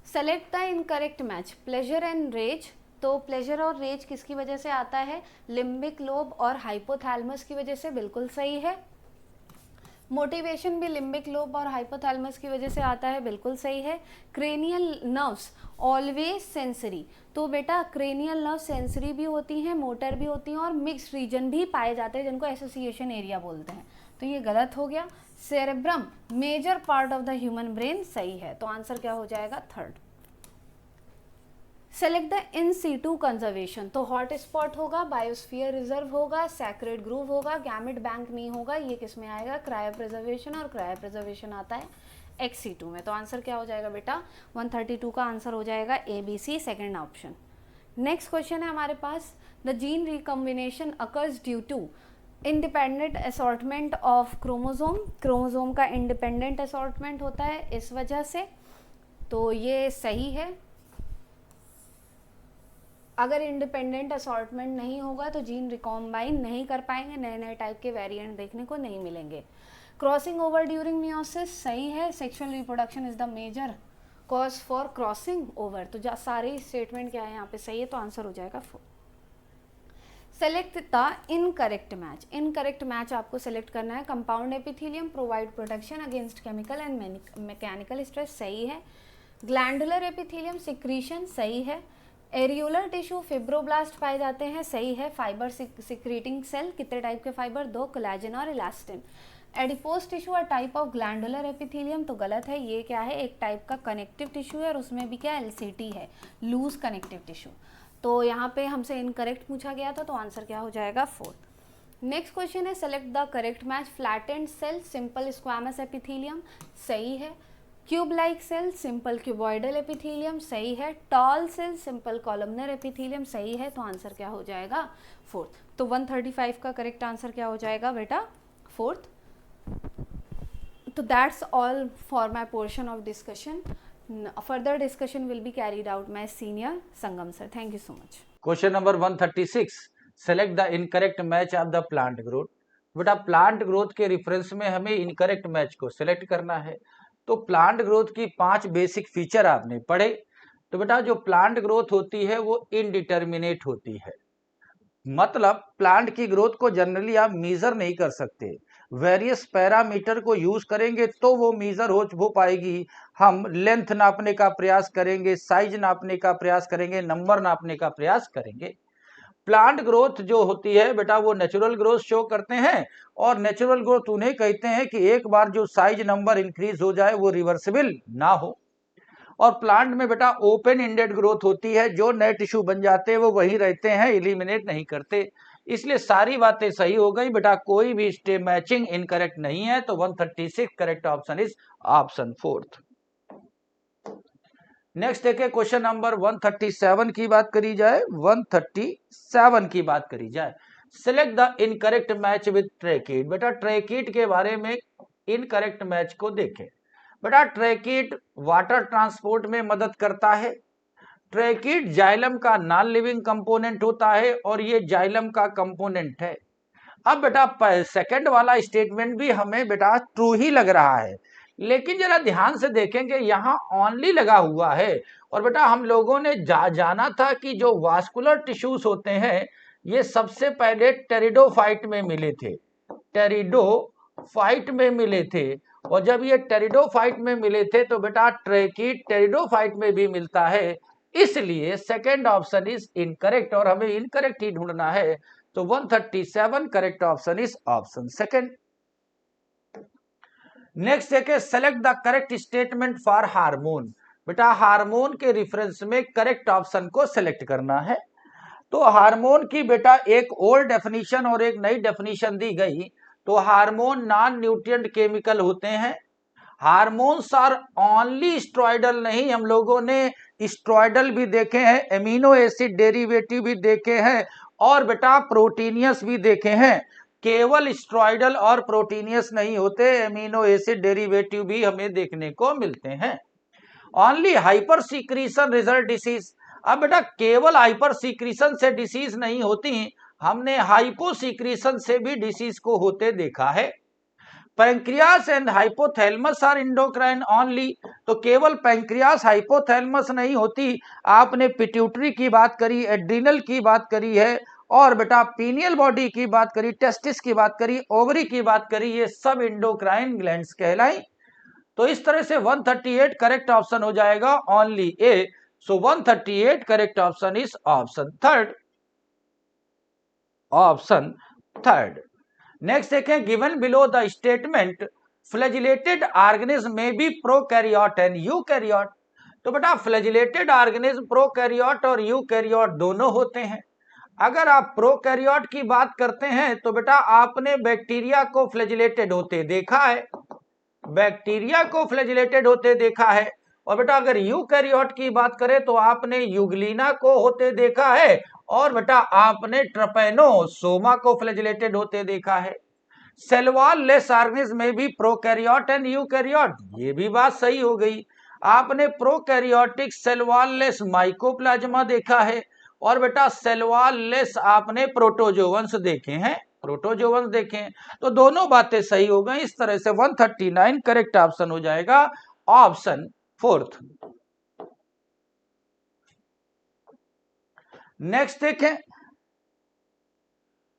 Select the incorrect match, pleasure and rage. तो प्लेजर और रेज किसकी वजह से आता है, लिम्बिक लोब और हाइपोथैलेमस की वजह से, बिल्कुल सही है। मोटिवेशन भी लिम्बिक लोब और हाइपोथैलेमस की वजह से आता है, बिल्कुल सही है। क्रेनियल नर्व्स ऑलवेज सेंसरी, तो बेटा क्रेनियल नर्व सेंसरी भी होती हैं, मोटर भी होती हैं और मिक्स्ड रीजन भी पाए जाते हैं जिनको एसोसिएशन एरिया बोलते हैं, तो ये गलत हो गया। Cerebrum major part of the human brain, सही है, तो आंसर क्या हो जाएगा, third. Select the in situ conservation, तो हॉट स्पॉट होगा, बायोस्फीयर रिजर्व होगा, सैक्रेड ग्रूव होगा, गैमेट बैंक नहीं होगा, ये किस में आएगा, क्रायो प्रिजर्वेशन, और क्रायो प्रिजर्वेशन आता है XC2 में। तो आंसर क्या हो जाएगा बेटा, 132 का आंसर हो जाएगा ABC, second option. Next question है हमारे पास, the gene recombination occurs due to independent assortment of chromosome, chromosome का इंडिपेंडेंट असॉर्टमेंट होता है इस वजह से, तो ये सही है। अगर इंडिपेंडेंट असॉर्टमेंट नहीं होगा तो जीन रिकॉम्बाइन नहीं कर पाएंगे, नए नए टाइप के वेरिएंट देखने को नहीं मिलेंगे। क्रॉसिंग ओवर ड्यूरिंग मियोसिस सही है, sexual reproduction is the major cause for crossing over, तो सारे स्टेटमेंट क्या है यहाँ पे सही है, तो आंसर हो जाएगा 4। Select the incorrect match, incorrect match आपको सेलेक्ट करना है। Compound epithelium provide protection against chemical and mechanical stress सही है। ग्लैंडुलर एपिथेलियम सिक्रीशन सही है। एरियोलर टिश्यू फिब्रोब्लास्ट पाए जाते हैं सही है। फाइबर सिक्रीटिंग सेल कितने टाइप के फाइबर, 2, कोलेजन और elastin. Adipose tissue a type of glandular epithelium, तो गलत है, ये क्या है, एक टाइप का कनेक्टिव टिश्यू है और उसमें भी क्या LCT है, लूज कनेक्टिव टिश्यू। तो यहाँ पे हमसे इनकरेक्ट पूछा गया था, तो आंसर क्या हो जाएगा 4। नेक्स्ट क्वेश्चन है, select the correct match. Flattened cell simple squamous epithelium सही है। Cube like cell simple cuboidal epithelium सही है। Tall cell simple columnar epithelium सही है, तो आंसर क्या हो जाएगा 4th। तो 135 का करेक्ट आंसर क्या हो जाएगा बेटा 4th। तो that's all for my portion of discussion. Further discussion will be carried out my senior Sangam sir. Thank you so much. Question number 136, select the incorrect match of the plant growth. बेटा plant growth के reference में हमें incorrect match को select करना है। तो plant growth की 5 basic feature आपने पढ़े। तो बेटा जो प्लांट ग्रोथ होती है वो इनडिटर्मिनेट होती है, मतलब प्लांट की ग्रोथ को जनरली आप मेजर नहीं कर सकते, वेरियस पैरामीटर को यूज करेंगे तो वो मेजर हो पाएगी। हम लेंथ नापने का प्रयास करेंगे, साइज नापने का प्रयास करेंगे, नंबर नापने का प्रयास करेंगे। प्लांट ग्रोथ जो होती है बेटा वो नेचुरल ग्रोथ शो करते हैं, और नेचुरल ग्रोथ उन्हें कहते हैं कि एक बार जो साइज नंबर इंक्रीज हो जाए वो रिवर्सिबल ना हो। और प्लांट में बेटा ओपन एंडेड ग्रोथ होती है, जो नए टिश्यू बन जाते हैं वो वहीं रहते हैं, एलिमिनेट नहीं करते। इसलिए सारी बातें सही हो गई बेटा, कोई भी स्टेप मैचिंग इनकरेक्ट नहीं है। तो 136 correct option is option 4th। Next देखिए क्वेश्चन नंबर 137 की बात करी जाए। 137 की बात करी जाए, select the incorrect match with tracheid. बेटा ट्रैकिड के बारे में इनकरेक्ट मैच को देखें। बेटा ट्रैकिड वाटर ट्रांसपोर्ट में मदद करता है। ट्रैकिड जाइलम का नॉन लिविंग कंपोनेंट होता है और ये जाइलम का कंपोनेंट है। अब बेटा सेकंड वाला स्टेटमेंट भी हमें बेटा ट्रू ही लग रहा है, लेकिन जरा ध्यान से देखेंगे यहाँ ओनली लगा हुआ है। और बेटा हम लोगों ने जाना था कि जो वास्कुलर टिश्यूज होते हैं ये सबसे पहले टेरिडोफाइट में मिले थे, टेरिडोफाइट में मिले थे। और जब ये टेरिडोफाइट में मिले थे तो बेटा ट्रैकिड टेरिडोफाइट में भी मिलता है, इसलिए सेकेंड ऑप्शन इज इनकरेक्ट और हमें इनकरेक्ट ही ढूंढना है। तो 137 correct option is option second. Next देखिए, select the correct statement for hormone. बेटा हार्मोन के रेफरेंस में करेक्ट ऑप्शन को सेलेक्ट करना है। तो हार्मोन की बेटा एक ओल्ड डेफिनेशन और एक नई डेफिनेशन दी गई। तो हार्मोन नॉन न्यूट्रिएंट केमिकल होते हैं। हार्मोन्स आर ओनली स्टेरॉयडल नहीं, हम लोगों ने स्टेरॉयडल भी देखे हैं, एमिनो एसिड डेरिवेटिव भी देखे हैं, और बेटा प्रोटीनियस भी देखे हैं। केवल स्टेरॉयडल और प्रोटीनियस नहीं होते, एमिनो एसिड डेरिवेटिव भी हमें देखने को मिलते हैं। Only hyper secretion result disease. अब बेटा केवल हाइपर सीक्रीशन से डिसीज नहीं होती, हमने हाइपो सीक्रीशन से भी डिसीज को होते देखा है। Pancreas and hypothalamus are endocrine only. तो केवल पैंक्रियास हाइपोथैलेमस नहीं होती, आपने पिट्यूटरी की बात करी, एड्रिनल की बात करी है, और बेटा पीनियल बॉडी की बात करी, टेस्टिस की बात करी, ओवरी की बात करी, ये सब इंडोक्राइन ग्लैंड्स कहलाई। तो इस तरह से 138 करेक्ट ऑप्शन हो जाएगा only A. So 138 correct option is option third, option third. Next देखें, given below the statement flagellated organism may be prokaryote and eukaryote. तो बेटा फ्लैजिलेटेड ऑर्गेनिज्म प्रोकैरियोट और यूकैरियोट दोनों होते हैं। अगर आप प्रोकैरियोट की बात करते हैं तो बेटा आपने बैक्टीरिया को फ्लैजिलेटेड होते देखा है, बैक्टीरिया को फ्लैजिलेटेड होते देखा है। और बेटा अगर यूकैरियोट की बात करें तो आपने यूग्लिना को होते देखा है, और बेटा आपने ट्रपेनोसोमा को फ्लैजिलेटेड होते देखा है। सेल वॉल लेस ऑर्गेनिज्म में भी प्रोकैरियोट एंड यूकैरियोट, ये भी बात सही हो गई। आपने prokaryotic cell wall less mycoplasma देखा है, और बेटा सेल वॉल लेस आपने प्रोटोजोवंस देखे हैं, प्रोटोजोवंस देखे हैं। तो दोनों बातें सही हो गई। इस तरह से 139 करेक्ट ऑप्शन हो जाएगा ऑप्शन फोर्थ। नेक्स्ट देखें,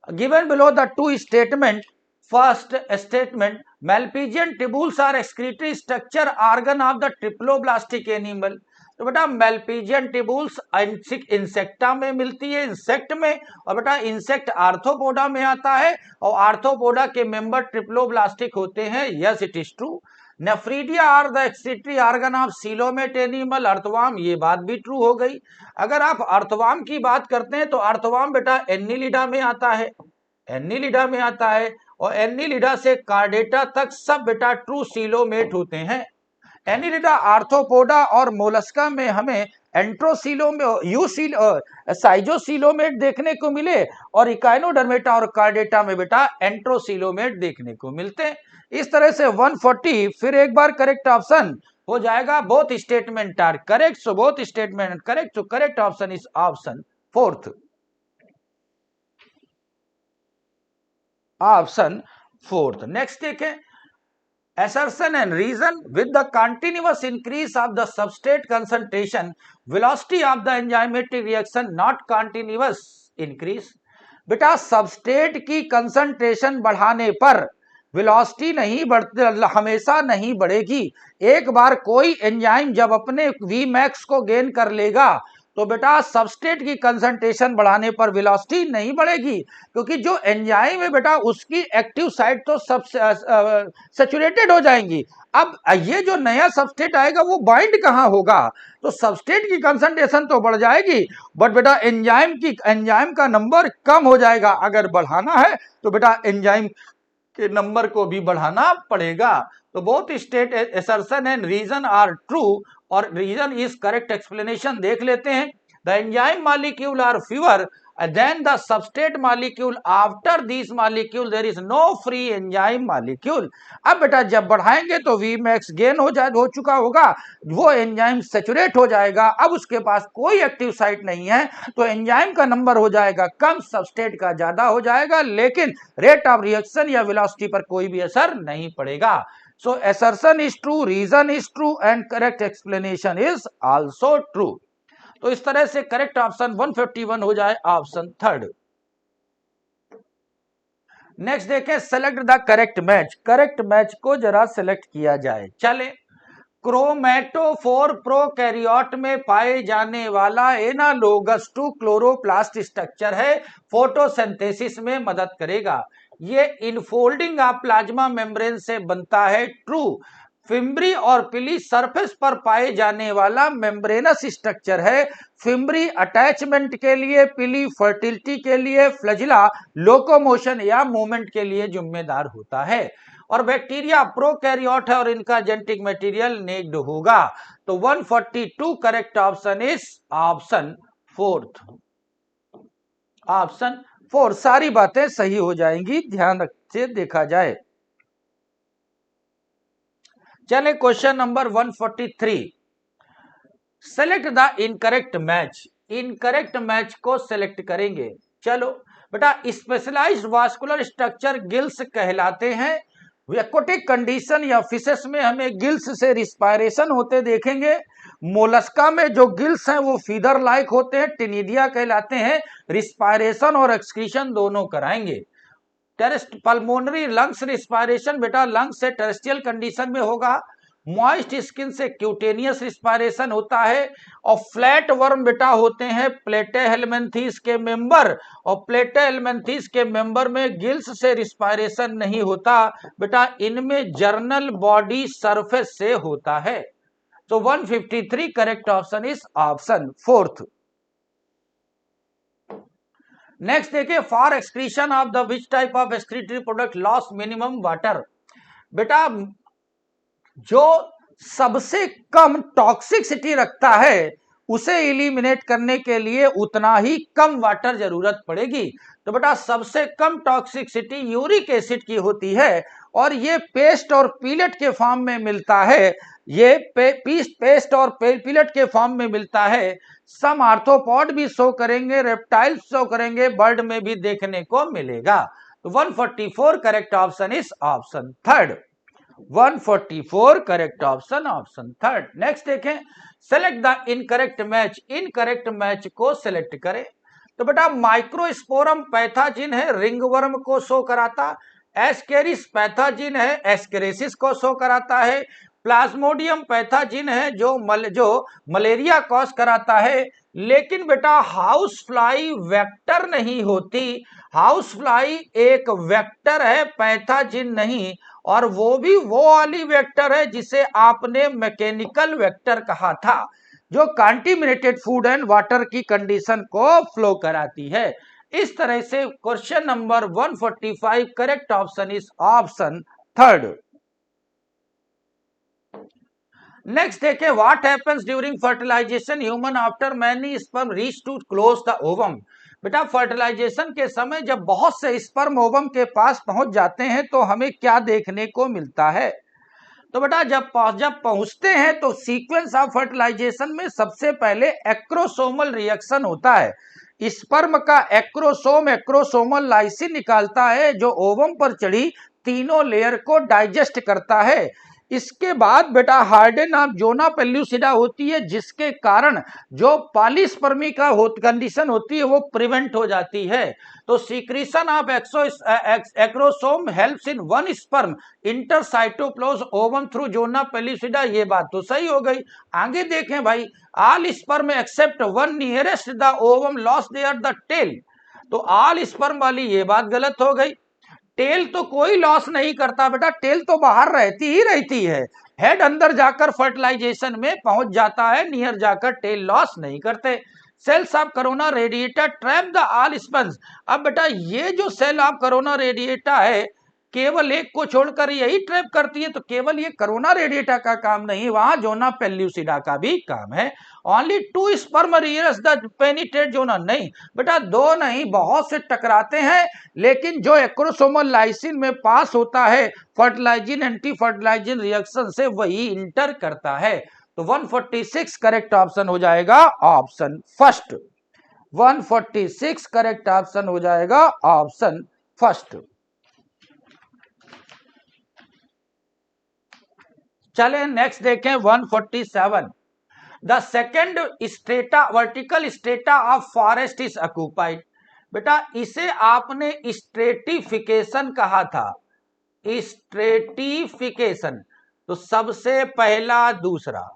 given below the two statement, first statement Malpighian tubules are excretory structure organ of the triploblastic animal. तो बेटा Malpighian tubules इंसेक्टा में मिलती है, इंसेक्ट में, और बेटा इंसेक्ट आर्थ्रोपोडा में आता है, और आर्थ्रोपोडा के मेंबर ट्रिप्लोब्लास्टिक होते हैं। Yes it is true. Nephridia are the excretory organ of coelomate animal, earthworm, ये बात भी ट्रू हो गई। अगर आप अर्थवाम की बात करते हैं तो अर्थवाम बेटा एनिलिडा में आता है, एनिलिडा में आता है, और एनिलिडा से कार्डेटा तक सब बेटा ट्रू सीलोमेट होते हैं। एनिलिडा, आर्थ्रोपोडा और मोलस्का में हमें साइजोसीलोमेट देखने को मिले, और इकाइनोडर्मेटा और कार्डेटा में बेटा एंट्रोसीलोमेट देखने को मिलते हैं। इस तरह से 140 फिर एक बार करेक्ट ऑप्शन हो जाएगा। Both statement are correct, so both statement correct, so correct option is option fourth, option fourth. Next देखें, assertion and reason with the continuous increase of the substrate concentration, velocity of the enzymatic reaction not continuous increase। बेटा substrate की concentration बढ़ाने पर velocity नहीं बढ़ती, हमेशा नहीं बढ़ेगी। एक बार कोई एंजाइम जब अपने Vmax को गेन कर लेगा तो बेटा सबस्ट्रेट की कंसंट्रेशन बढ़ाने पर वेलोसिटी नहीं बढ़ेगी, क्योंकि जो एंजाइम है बेटा उसकी एक्टिव साइट तो सब सैचुरेटेड हो जाएंगी। अब ये जो नया सबस्ट्रेट आएगा वो बाइंड कहाँ होगा, तो सबस्ट्रेट की कंसंट्रेशन तो बढ़ जाएगी, बट बेटा एंजाइम का नंबर कम हो जाएगा। अगर बढ़ाना है तो बेटा एंजाइम के नंबर को भी बढ़ाना पड़ेगा। तो both state assertion and reason are true, और रीजन इज करेक्ट एक्सप्लेनेशन देख लेते हैं। The enzyme molecule are fewer than the substrate molecule, after this molecule there is no free enzyme molecule. अब बेटा जब बढ़ाएंगे तो Vmax गेन हो चुका होगा, वो एंजाइम सैचुरेट हो जाएगा, अब उसके पास कोई एक्टिव साइट नहीं है, तो एंजाइम का नंबर हो जाएगा कम, सबस्ट्रेट का ज्यादा हो जाएगा, लेकिन रेट ऑफ रिएक्शन या वेलोसिटी पर कोई भी असर नहीं पड़ेगा। So assertion is true, reason is true and correct explanation is also true। तो इस तरह से करेक्ट ऑप्शन 151 हो जाए ऑप्शन थर्ड। नेक्स्ट देखें, select the correct match. Correct match को जरा सेलेक्ट किया जाए। चले, क्रोमेटोफोर प्रोकैरियोट में पाए जाने वाला एनालोगस टू क्लोरोप्लास्ट स्ट्रक्चर है, फोटोसिंथेसिस में मदद करेगा। ये इनफोल्डिंग ऑफ प्लाज्मा मेम्ब्रेन से बनता है, ट्रू। फिम्ब्री और पिली सरफेस पर पाए जाने वाला मेम्ब्रेनस स्ट्रक्चर है। फिम्ब्री अटैचमेंट के लिए, पिली फर्टिलिटी के लिए, फ्लैजिला लोकोमोशन या मूवमेंट के लिए जिम्मेदार होता है। और बैक्टीरिया प्रोकैरियोट है और इनका जेनेटिक मटेरियल नेक्ड होगा। तो 142 correct option is option fourth, option four. सारी बातें सही हो जाएंगी, ध्यान से देखा जाए। चले question number 143, select the incorrect match. Incorrect match को सेलेक्ट करेंगे। चलो बेटा, स्पेशलाइज्ड वास्कुलर स्ट्रक्चर गिल्स कहलाते हैं। एक्वाटिक कंडीशन या फिशेस में हमें गिल्स से रिस्पायरेशन होते देखेंगे। मोलस्का में जो गिल्स हैं वो फीदर लाइक होते हैं, टिनिडिया कहलाते हैं। रिस्पायरेशन और एक्सक्रीशन दोनों कराएंगे। पल्मोनरी लंग्स रिस्पायरेशन बेटा लंग्स से टेरेस्ट्रियल कंडीशन में होगा। मॉइस्ट स्किन से क्यूटेनियस रिस्पायरेशन होता है। और फ्लैट वर्म बेटा होते हैं प्लेटेहेल्मिन्थीस के मेंबर, और प्लेटेहेल्मिन्थीस के मेंबर में गिल्स से रिस्पायरेशन नहीं होता बेटा, इनमें जर्नल बॉडी सरफेस से होता है। So 153 correct option is option fourth. Next देखिए, for excretion of the which type of excretory product loss minimum water. बेटा जो सबसे कम टॉक्सिसिटी रखता है उसे इलिमिनेट करने के लिए उतना ही कम वाटर जरूरत पड़ेगी। तो बेटा सबसे कम टॉक्सिसिटी यूरिक एसिड की होती है और ये पेस्ट और पीलेट के फॉर्म में मिलता है। ये पेस्ट और पीलेट के फॉर्म में मिलता है। सम आर्थ्रोपॉड भी शो करेंगे, रेप्टाइल्स शो करेंगे, बर्ड में भी देखने को मिलेगा। तो 144 correct option is option third. 144 correct option third. Next देखें, select the incorrect match. Incorrect match को सिलेक्ट करें। तो बेटा माइक्रोस्पोरम पैथाजिन है, रिंगवर्म को शो कराता। एस्केरिस पैथाजिन है, एस्केरेसिस को शो कराता है। प्लाज्मोडियम पैथाजिन है जो मलेरिया कॉज कराता है। लेकिन बेटा हाउस फ्लाई वेक्टर नहीं होती। हाउस फ्लाई एक वेक्टर है, पैथाजिन नहीं, और वो भी वो वाली वेक्टर है जिसे आपने मैकेनिकल वेक्टर कहा था, जो कंटामिनेटेड फूड एंड वाटर की कंडीशन को फ्लो कराती है। इस तरह से question number 145 correct option is option third. Next देखें, what happens during fertilisation human after many sperm reach to close the ovum. बेटा फर्टिलाइजेशन के समय जब बहुत से स्पर्म ओवम के पास पहुंच जाते हैं तो हमें क्या देखने को मिलता है। तो बेटा जब पहुंचते हैं तो सीक्वेंस ऑफ फर्टिलाइजेशन में सबसे पहले एक्रोसोमल रिएक्शन होता है। स्पर्म का एक्रोसोमल लाइसिन निकालता है जो ओवम पर चढ़ी तीनों लेयर को डाइजेस्ट करता है। इसके बाद बेटा हार्डन ऑफ जोना पेल्यूसिडा होती है, जिसके कारण जो पॉलीस्पर्मी का कंडीशन होती है वो प्रिवेंट हो जाती है। तो secretion of acrosome helps in one sperm enter cytoplasm ovum through zona pellucida. ये बात तो सही हो गई। आगे देखें भाई, all sperm except one nearest the ovum lose their the tail. तो ऑल स्पर्म वाली ये बात गलत हो गई। टेल तो कोई लॉस नहीं करता बेटा, टेल तो बाहर रहती ही रहती है। हेड अंदर जाकर फर्टिलाइजेशन में पहुंच जाता है, नियर जाकर टेल लॉस नहीं करते। Cells of corona radiata trap the all sponge. अब बेटा ये जो सेल ऑफ कोरोना रेडिएटा है केवल एक को छोड़कर यही ट्रैप करती है, तो केवल ये कोरोना रेडिएटा का काम नहीं, वहां जोना पेल्यूसिडा का भी काम है। Only two sperm reaches the penetrate zona. नहीं बेटा दो नहीं, बहुत से टकराते हैं, लेकिन जो एक्रोसोमल लाइसिन में पास होता है फर्टिलाइजिन एंटी फर्टिलाइजिन रिएक्शन से वही इंटर करता है। तो 146 करेक्ट ऑप्शन हो जाएगा ऑप्शन फर्स्ट। 146 करेक्ट ऑप्शन हो जाएगा ऑप्शन फर्स्ट। चले नेक्स्ट देखें 147। The second strata vertical strata of forest is occupied. बेटा इसे आपने स्ट्रेटिफिकेशन कहा था, स्ट्रेटिफिकेशन। तो सबसे पहला दूसरा,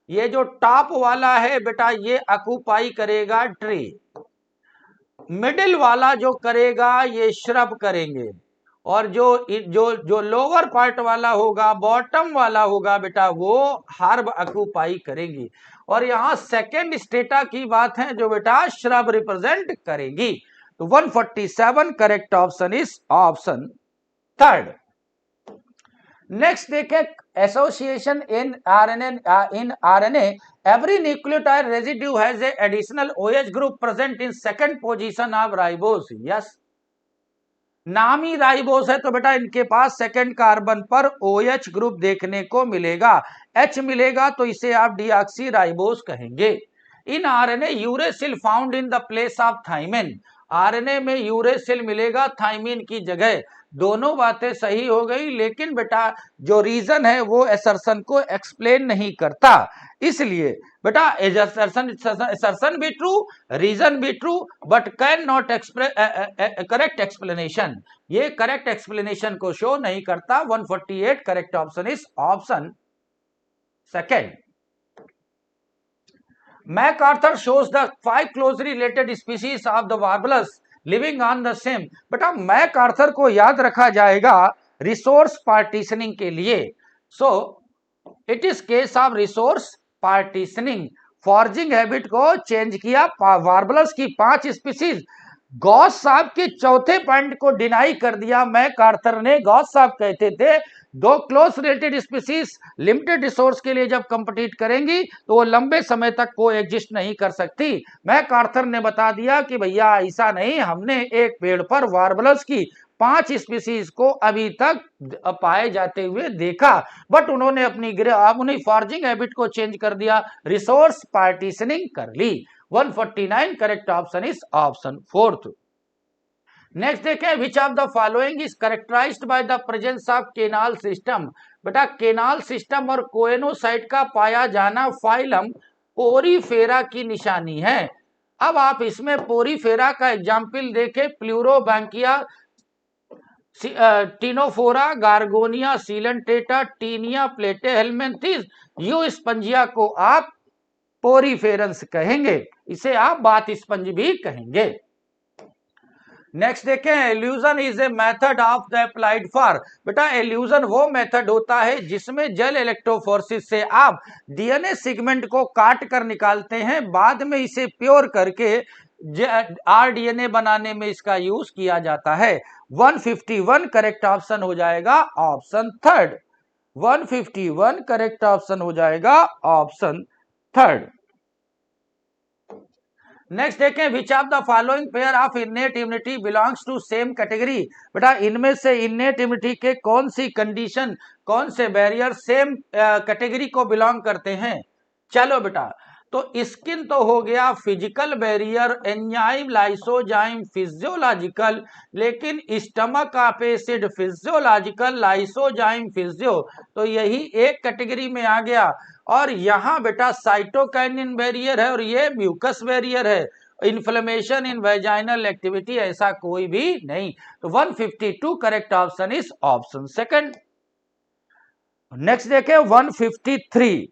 ये जो टॉप वाला है बेटा ये ऑक्यूपाई करेगा ट्री, मिडिल वाला जो करेगा ये श्रब करेंगे, और जो लोअर पार्ट वाला होगा, बॉटम वाला होगा बेटा वो हर्ब ऑक्यूपाई करेंगी। और यहां सेकेंड स्टेटा की बात है जो बेटा श्रब रिप्रेजेंट करेगी। तो 147 correct option is option third. Next देखें, association in RNA every nucleotide residue has a additional OH group present in second position of ribose. Yes, नाम ही राइबोस है तो बेटा इनके पास सेकंड कार्बन पर OH ग्रुप देखने को मिलेगा। H मिलेगा तो इसे आप डीऑक्सी राइबोस कहेंगे। In RNA uracil found in the place of thymine. RNA में यूरेसिल मिलेगा थाइमिन की जगह। दोनों बातें सही हो गई, लेकिन बेटा जो रीजन है वो असर्शन को एक्सप्लेन नहीं करता, इसलिए बेटा असर्शन भी ट्रू, रीजन भी true, but can not correct explanation. ये करेक्ट एक्सप्लेनेशन को शो नहीं करता। 148 correct option is option second. MacArthur shows the 5 closely related species of the warblers living on the same। बेटा मैकआर्थर को याद रखा जाएगा रिसोर्स पार्टीशनिंग के लिए। So it is case of resource partitioning, forging habit को चेंज किया। Warblers की 5 स्पीसीज, गॉस साहब के चौथे पॉइंट को डिनाई कर दिया मैकार्थर ने। गॉस साहब कहते थे दो close related species limited resource के लिए जब कंपीट करेंगी तो वो लंबे समय तक को एग्जिस्ट नहीं कर सकती। मैकार्थर ने बता दिया कि भैया ऐसा नहीं, हमने एक पेड़ पर वार्बलर्स की 5 स्पीसीज को अभी तक पाए जाते हुए देखा, बट उन्होंने अपनी फॉर्जिंग हैबिट को चेंज कर दिया, रिसोर्स पार्टीशनिंग कर ली। 149 correct option is option 4th। Next देखें, which of the following is characterized by the presence of canal system. बेटा केनाल सिस्टम और कोएनोसाइट का पाया जाना फाइलम पोरीफेरा की निशानी है। अब आप इसमें पोरीफेरा का एग्जाम्पल देखें, प्लूरोबैंकिया, Ctenophora, गार्गोनिया, Coelenterata, taenia, प्लेटेहेल्मिन्थिस, you Spongia को आप पोरीफेरंस कहेंगे, इसे आप बात स्पंज भी कहेंगे। नेक्स्ट देखें, elution is a method of the applied for. बेटा एल्यूजन वो मेथड होता है जिसमें जेल इलेक्ट्रोफोरेसिस से आप डीएनए सेगमेंट को काट कर निकालते हैं, बाद में इसे प्योर करके आरडीएनए बनाने में इसका यूज किया जाता है। 151 करेक्ट ऑप्शन हो जाएगा ऑप्शन 3rd। 151 करेक्ट ऑप्शन हो जाएगा ऑप्शन 3rd। नेक्स्ट देखें, which of the following pair of innate immunity belongs to same category. बेटा इनमें से इनेट इम्यूनिटी के कौन सी कंडीशन, कौन से बैरियर सेम कैटेगरी को बिलोंग करते हैं। चलो बेटा, तो स्किन तो हो गया physical barrier, enzyme lysozyme physiological, लेकिन stomach of acid physiological, lysozyme physio, तो यही एक कैटेगरी में आ गया। और यहां बेटा साइटोकाइनिन बैरियर है और ये म्यूकस बैरियर है। इन्फ्लेमेशन इन वेजाइनल एक्टिविटी ऐसा कोई भी नहीं। तो 152 correct option is option 2nd। Next देखें 153,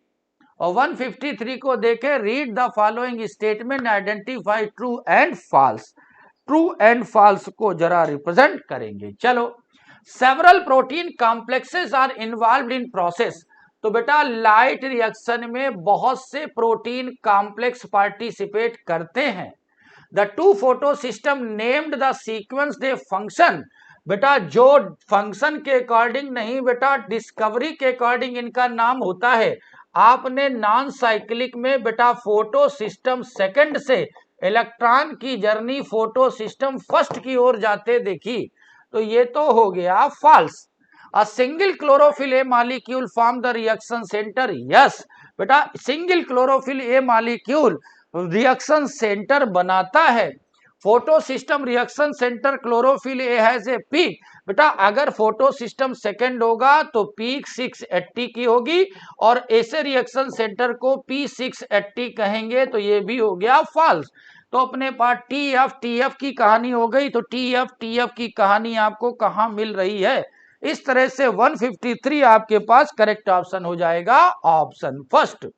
और 153 को देखें, read the following statement, identify true and false. True and false को जरा रिप्रेजेंट करेंगे। चलो, several protein complexes are involved in process. तो बेटा लाइट रिएक्शन में बहुत से प्रोटीन कॉम्प्लेक्स पार्टिसिपेट करते हैं। The two photo system named the sequence they function. बेटा जो फंक्शन के अकॉर्डिंग नहीं बेटा, डिस्कवरी के अकॉर्डिंग इनका नाम होता है। आपने नॉन साइक्लिक में बेटा फोटो सिस्टम सेकंड से इलेक्ट्रॉन की जर्नी फोटो सिस्टम फर्स्ट की ओर जाते देखी, तो ये तो हो गया false. A single chlorophyll A molecule form the reaction center. Yes, बेटा single chlorophyll A molecule reaction centre बनाता है। Photo system reaction centre chlorophyll A has a peak. बेटा अगर फोटो सिस्टम सेकंड होगा तो पीक 680 की होगी, और ऐसे रिएक्शन सेंटर को P680 कहेंगे, तो ये भी हो गया फॉल्स। तो अपने पास TF की कहानी हो गई। तो TF की कहानी आपको कहां मिल रही है। इस तरह से 153 आपके पास करेक्ट ऑप्शन हो जाएगा ऑप्शन 1st।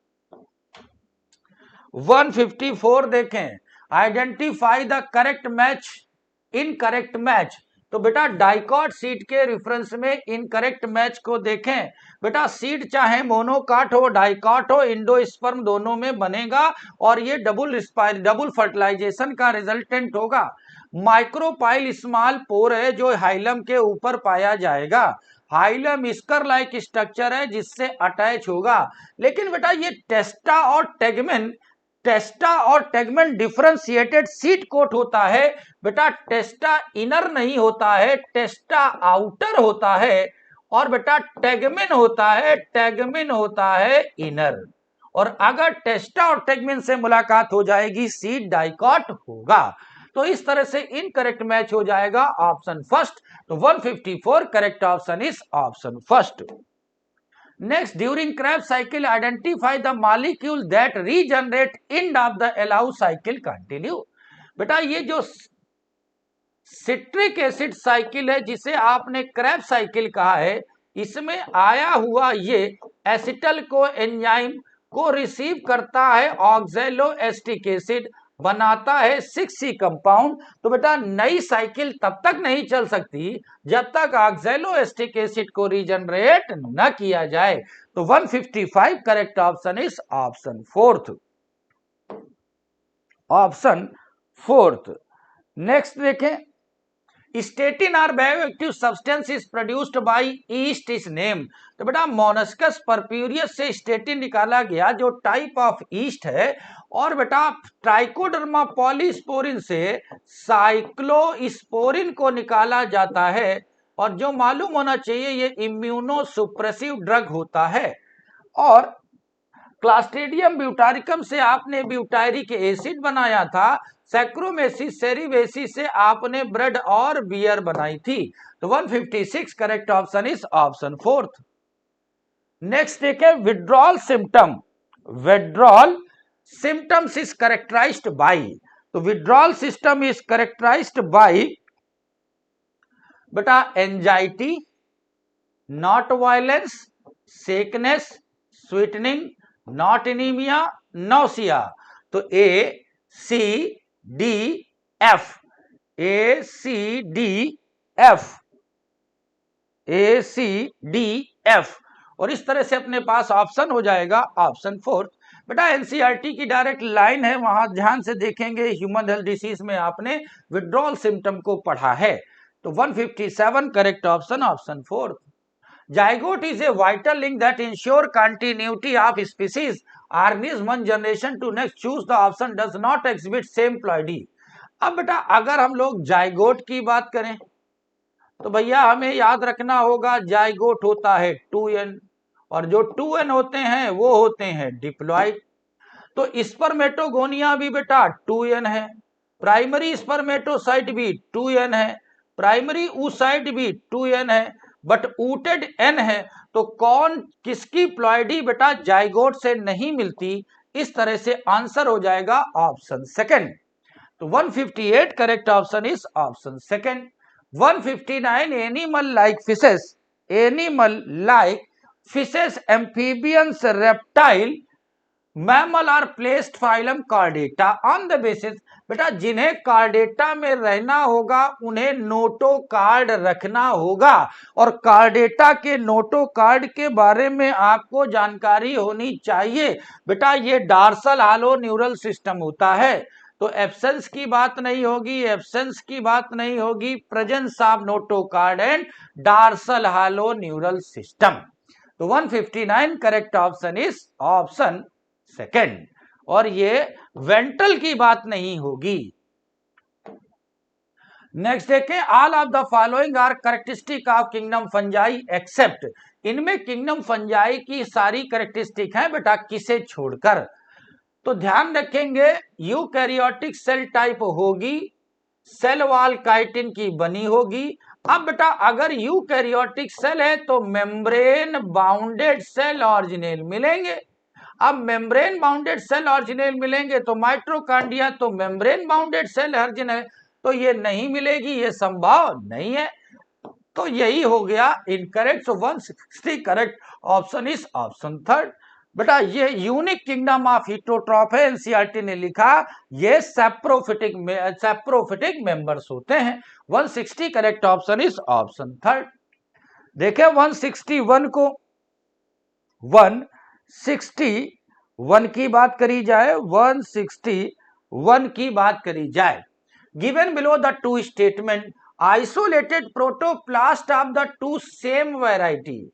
154 देखें, identify the correct match, incorrect match. तो बेटा डाइकॉट सीड के रेफरेंस में इनकरेक्ट मैच को देखें। बेटा सीड चाहे मोनोकाट हो डाइकॉट हो, इंडोस्पर्म दोनों में बनेगा, और ये डबल फर्टिलाइजेशन का रिजल्टेंट होगा। माइक्रोपाइल स्मॉल पोर है जो हाइलम के ऊपर पाया जाएगा। हाइलम स्कर लाइक स्ट्रक्चर है जिससे अटैच होगा। लेकिन बेटा ये टेस्टा और टेगमेन डिफरेंशिएटेड सीड कोट होता है। बेटा टेस्टा इनर नहीं होता है, टेस्टा आउटर होता है, और बेटा टेगमेन होता है इनर। और अगर टेस्टा और टेगमेन से मुलाकात हो जाएगी सीड डाइकॉट होगा। तो इस तरह से इनकरेक्ट मैच हो जाएगा ऑप्शन 1st। तो 154 correct option is option 1st। Next, during Krebs cycle identify the molecule that regenerate end of the allow cycle continue. बेटा ये जो सिट्रिक एसिड साइकिल है जिसे आपने Krebs साइकिल कहा है, इसमें आया हुआ ये एसिटल को एंजाइम को रिसीव करता है ऑक्सैलो एस्टिक एसिड, बनाता है 6C कंपाउंड, तो बेटा नई साइकिल तब तक नहीं चल सकती जब तक ऑक्सैलोएस्टिक एसिड को रीजनरेट न किया जाए। तो 155 correct option is option fourth. Option fourth. Next देखें, statin are bioactive substance is produced by yeast is name. तो बेटा मोनस्कस परप्यूरियस से स्टेटिन निकाला गया जो टाइप ऑफ ईस्ट है, और बेटा ट्राइकोडर्मा पॉलीस्पोरिन से साइक्लोस्पोरिन को निकाला जाता है, और जो मालूम होना चाहिए ये इम्यूनोसुप्रेसिव ड्रग होता है। और क्लास्ट्रीडियम ब्यूटारिकम से आपने ब्यूटारिक एसिड बनाया था, सैक्रोमेसिस सेरिवेसिस से आपने ब्रेड और बियर बनाई थी। तो 156 correct option is option fourth. Next देखें, withdrawal symptom. Withdrawal symptoms is characterized by, तो withdrawal system is characterized by बेटा anxiety, not violence, sickness, sweetening, not anaemia, nausea. तो A C D F, A C D F, A C D F, और इस तरह से अपने पास option हो जाएगा ऑप्शन फोर्थ। बेटा एनसीईआरटी की डायरेक्ट लाइन है, वहां ध्यान से देखेंगे, ह्यूमन हेल्थ डिसीज में आपने विड्रॉल सिम्टम को पढ़ा है। तो 157 correct option option fourth. Zygote is a vital link that ensure continuity of species organism one generation to next. Choose the option does not exhibit same ploidy. अब बेटा अगर हम लोग जाइगोट की बात करें तो भैया हमें याद रखना होगा जाइगोट होता है 2n, और जो 2n होते हैं वो होते हैं डिप्लॉइड। तो स्पर्मेटोगोनिया भी बेटा 2n है, प्राइमरी स्पर्मेटोसाइट भी 2n है, प्राइमरी oocyte भी 2n है, बट ऊटेड n है। तो कौन किसकी प्लॉइडी बेटा जाइगोट से नहीं मिलती? इस तरह से आंसर हो जाएगा ऑप्शन सेकंड। तो 158 correct option is option second. 159 animal like fishes, animal like fishes, amphibians, reptile, mammal are placed phylum chordata on the basis. बेटा जिन्हें कार्डेटा में रहना होगा उन्हें नोटोकार्ड रखना होगा, और कार्डेटा के नोटोकार्ड के बारे में आपको जानकारी होनी चाहिए। बेटा ये डार्सल हालो न्यूरल सिस्टम होता है, तो एब्सेंस की बात नहीं होगी, एब्सेंस की बात नहीं होगी, presence of notochord and dorsal hollow neural system. तो 159 correct option is option second, और ये वेंट्रल की बात नहीं होगी। नेक्स्ट देखें, all of the following are characteristic of kingdom fungi except. इनमें किंगडम फंजाई की सारी कैरेक्टरिस्टिक हैं बेटा, किसे छोड़कर? तो ध्यान रखेंगे, यूकैरियोटिक सेल टाइप होगी, सेल वॉल काइटिन की बनी होगी। अब बेटा अगर यूकैरियोटिक सेल है तो मेम्ब्रेन बाउंडेड सेल ऑरिजिनल मिलेंगे। अब मेम्ब्रेन बाउंडेड सेल ऑरिजिनल मिलेंगे तो माइट्रोकांड्रिया तो मेम्ब्रेन बाउंडेड सेल ऑरिजिनल, तो ये नहीं मिलेगी, ये संभव नहीं है। तो यही हो गया incorrect. So 160 correct option is option third. बेटा ये यूनिक किंगडम ऑफ हिटोट्रॉफ है, एनसीईआरटी ने लिखा, ये सैप्रोफिटिक मेंबर्स होते हैं। 160 correct option is option third. देखें 161 को, 161 की बात करी जाए, 161 की बात करी जाए। Given below the two statement, isolated protoplast of the two same variety.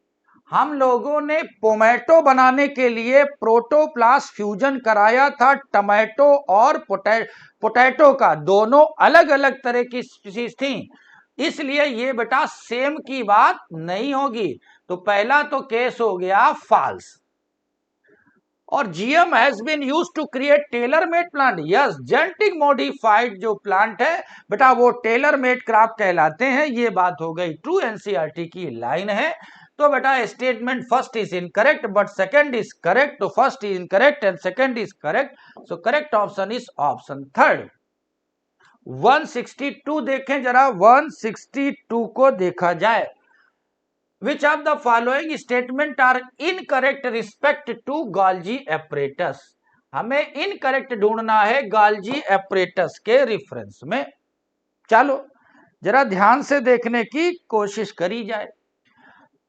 हम लोगों ने पोमैटो बनाने के लिए प्रोटोप्लास्ट फ्यूजन कराया था टमाटो और पोटैटो का, दोनों अलग अलग तरह की स्पीशीज थी, इसलिए ये बेटा सेम की बात नहीं होगी। तो पहला तो केस हो गया फॉल्स। और GM has been used to create tailor made plant, yes genetic modified जो प्लांट है बेटा वो टेलर मेड क्रॉप कहलाते हैं, ये बात हो गई ट्रू, एनसीईआरटी की लाइन है। तो बेटा statement first is incorrect but second is correct, तो first is incorrect and second is correct, so correct option is option third. 162 देखें जरा, 162 को देखा जाए। Which of the following statement are incorrect respect to Golgi apparatus? हमें incorrect ढूंढना है गाल्जी apparatus के रेफरेंस में। चलो जरा ध्यान से देखने की कोशिश करी जाए।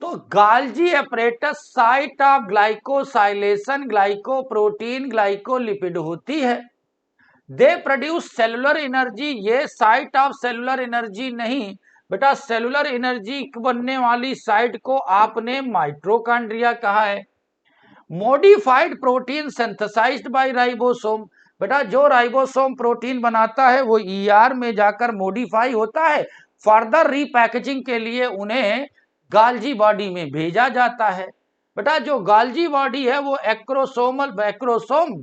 तो गाल्जी apparatus site of glycosylation glycoprotein glycolipid होती है। दे प्रोड्यूस सेलुलर एनर्जी, ये साइट ऑफ सेलुलर एनर्जी नहीं बेटा, सेलुलर एनर्जी बनने वाली साइट को आपने माइटोकॉन्ड्रिया कहा है। Modified protein synthesised by ribosome, बेटा जो राइबोसोम प्रोटीन बनाता है वो ईआर में जाकर मॉडिफाई होता है, फर्दर रीपैकेजिंग के लिए उन्हें गाल्जी बॉडी में भेजा जाता है। बेटा जो गाल्जी बॉडी है वो एक्रोसोम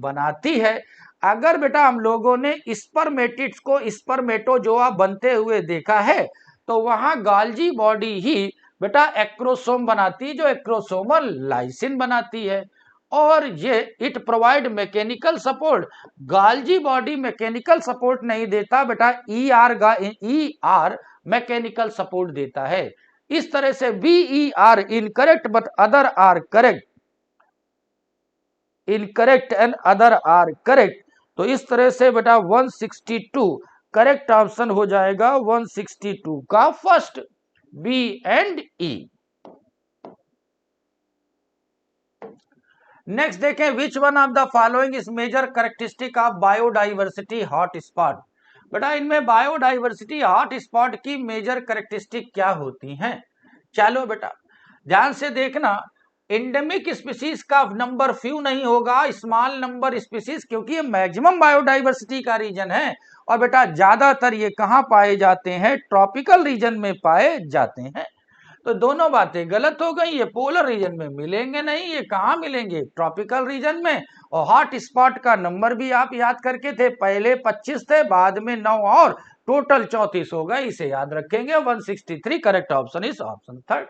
बनाती है। अगर बेटा हम लोगों ने स्पर्मेटिड्स को स्पर्मेटोजोआ बनते हुए देखा है तो वहां गाल्जी बॉडी ही बेटा एक्रोसोम बनाती, जो एक्रोसोमल लाइसिन बनाती है। और ये it provide mechanical support, गाल्जी body mechanical support नहीं देता बेटा, ईआर मैकेनिकल सपोर्ट देता है। इस तरह से बीईआर incorrect but other are correct, incorrect and other are correct. तो इस तरह से बेटा 162 करेक्ट ऑप्शन हो जाएगा 162 का first, B and E. Next देखें, which one of the following is major characteristic of biodiversity hotspot. बेटा इनमें बायोडाइवर्सिटी हॉटस्पॉट की मेजर कैरेक्टरिस्टिक क्या होती हैं? चलो बेटा ध्यान से देखना, एंडेमिक स्पीसीज का नंबर फ्यू नहीं होगा, स्मॉल नंबर स्पीसीज, क्योंकि ये मैक्सिमम बायोडाइवर्सिटी का रीजन है। और बेटा ज्यादातर ये कहां पाए जाते हैं? ट्रॉपिकल रीजन में पाए जाते हैं। तो दोनों बातें गलत हो गई, ये पोलर रीजन में मिलेंगे नहीं, ये कहां मिलेंगे? ट्रॉपिकल रीजन में। और हॉट स्पॉट का नंबर भी आप याद करके थे, पहले 25 थे, बाद में 9 और टोटल 34 हो गए, इसे याद रखेंगे। 163 correct option is option third.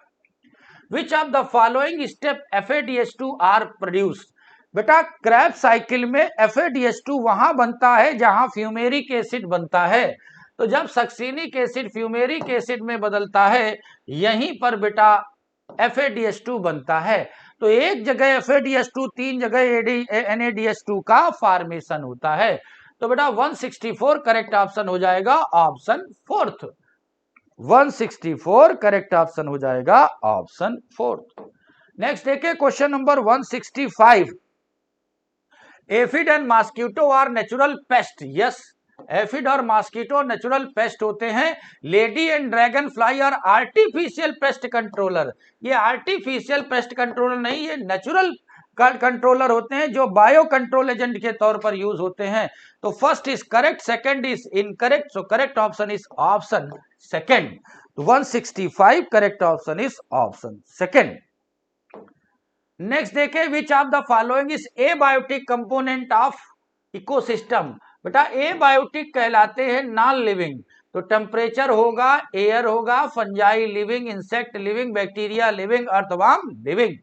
Which of the following step FADH2 are produced. बेटा क्रैब साइकिल में FADH2 वहां बनता है जहां फ्यूमेरिक एसिड बनता है। तो जब सक्सिनिक एसिड फ्यूमेरिक एसिड में बदलता है, यहीं पर बेटा FADH2 बनता है। तो एक जगह FADH2, 3 जगह NADH2 का फॉर्मेशन होता है। तो बेटा 164 करेक्ट ऑप्शन हो जाएगा ऑप्शन फोर्थ, 164 करेक्ट ऑप्शन हो जाएगा ऑप्शन फोर्थ। नेक्स्ट देखिए question number 165, aphid and mosquito are natural pest. Yes, aphid और मॉस्किटो नेचुरल पेस्ट होते हैं। Lady and dragonfly are artificial pest controller. ये आर्टिफिशियल पेस्ट कंट्रोलर नहीं, ये natural controller होते हैं जो बायो कंट्रोल एजेंट के तौर पर यूज होते हैं। तो first is correct, second is incorrect, so correct option is option second. 165 correct option is option second. Next देखें, which of the following is abiotic component of ecosystem. बेटा abiotic कहलाते हैं नॉन लिविंग। तो temperature होगा, air होगा, fungi living, insect living, bacteria living, earthworm living.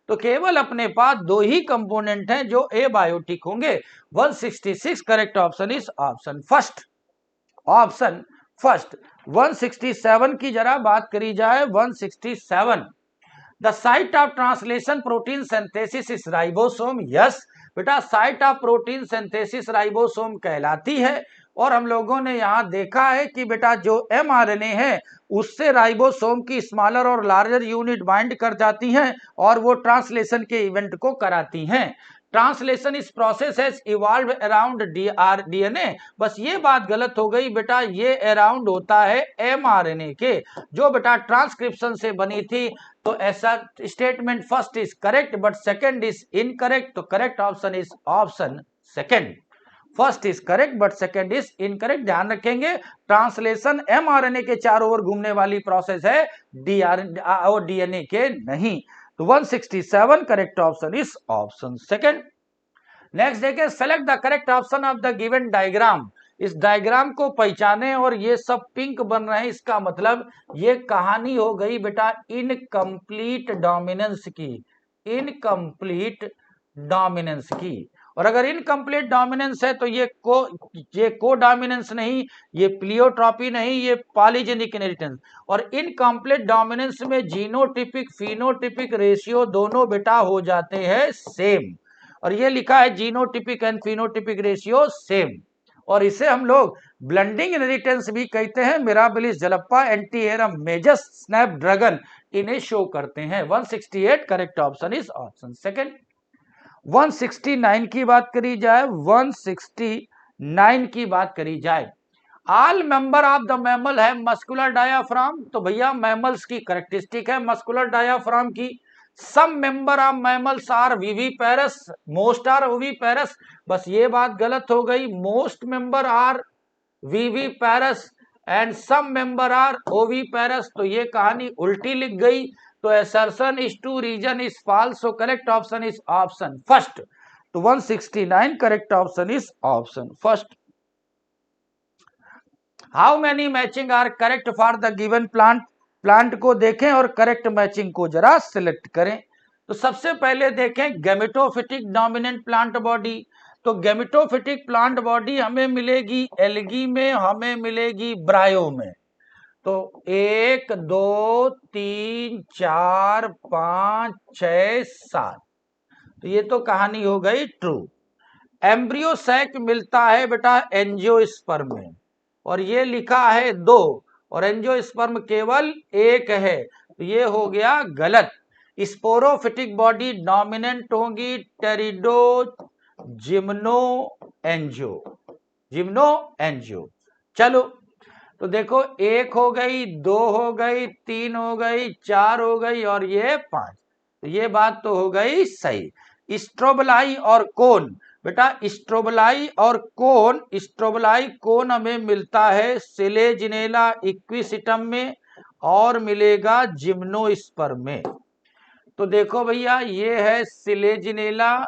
तो केवल अपने पास 2 ही कंपोनेंट हैं जो एबायोटिक होंगे। 166 correct option is option first, option first. 167 की जरा बात करी जाए, 167, the site of translation protein synthesis is ribosome. Yes बेटा, site of protein synthesis ribosome कहलाती है। और हम लोगों ने यहां देखा है कि बेटा जो mRNA है उससे राइबोसोम की स्मॉलर और लार्जर यूनिट बाइंड कर जाती हैं और वो ट्रांसलेशन के इवेंट को कराती हैं। ट्रांसलेशन इस process has evolve around DNA। बस ये बात गलत हो गई बेटा, ये अराउंड होता है mRNA के, जो बेटा ट्रांसक्रिप्शन से बनी थी। तो ऐसा statement first is correct but second is incorrect. तो correct option is option second. First is correct but second is incorrect. ध्यान रखेंगे, ट्रांसलेशन mRNA के चारों ओर घूमने वाली प्रोसेस है, DNA के नहीं। तो 167 correct option is option second. Next देखें, select the correct option of the given diagram. इस डायग्राम को पहचाने, और ये सब पिंक बन रहे हैं, इसका मतलब ये कहानी हो गई बेटा इनकम्प्लीट डोमिनेंस की, इनकम्प्लीट डोमिनेंस की। और अगर इनकम्प्लीट डोमिनेंस है तो ये को डोमिनेंस नहीं, ये प्लियोट्रॉपी नहीं, ये पॉलीजेनिक इनहेरिटेंस। और इनकम्प्लीट डोमिनेंस में जीनोटिपिक फिनोटिपिक रेशियो दोनों बेटा हो जाते हैं सेम। और ये लिखा है genotypic and phenotypic ratio same, और इसे हम लोग ब्लेंडिंग इनहेरिटेंस भी कहते हैं। मिराबिलिस जलप्पा एंटीएरम मेजस स्नैपड्रैगन इन्हें शो करते हैं। 168 correct option is option second. 169 की बात करी जाए, 169 की बात करी जाए, all member of the mammal है मस्कुलर डायाफ्राम। तो भैया मैमल्स की करेक्टरिस्टिक है मस्कुलर डायाफ्राम की। Some member of mammals are viviparous, most are oviparous. बस ये बात गलत हो गई, most member are viviparous and some member are oviparous, तो ये कहानी उल्टी लिख गई। तो assertion is to reason is false, so correct option is option first. तो 169 correct option is option first. How many matching are correct for the given plant? Plant को देखें और करेक्ट मैचिंग को जरा सिलेक्ट करें। तो सबसे पहले देखें गैमेटोफिटिक डोमिनेंट प्लांट बॉडी। तो गैमेटोफिटिक प्लांट बॉडी हमें मिलेगी एल्गी में, हमें मिलेगी ब्रायो में। तो 1 2 3 4 5 6 7, तो ये तो कहानी हो गई ट्रू। एम्ब्रियो सैक मिलता है बेटा एंजियोस्पर्म में, और ये लिखा है 2, और एंजियोस्पर्म केवल 1 है, तो ये हो गया गलत। स्पोरोफिटिक बॉडी डोमिनेंट होगी टेरिडो जिम्नो एंजियो, जिम्नो एंजियो। चलो तो देखो 1 हो गई, 2 हो गई, 3 हो गई, 4 हो गई, और ये 5, तो ये बात तो हो गई सही। स्ट्रोबलाई और कोन, बेटा स्ट्रोबलाई और कोन, स्ट्रोबलाई कोन हमें मिलता है सिलेजिनेला इक्विसिटम में और मिलेगा जिम्नोस्पर्म में। तो देखो भैया ये है सिलेजिनेला,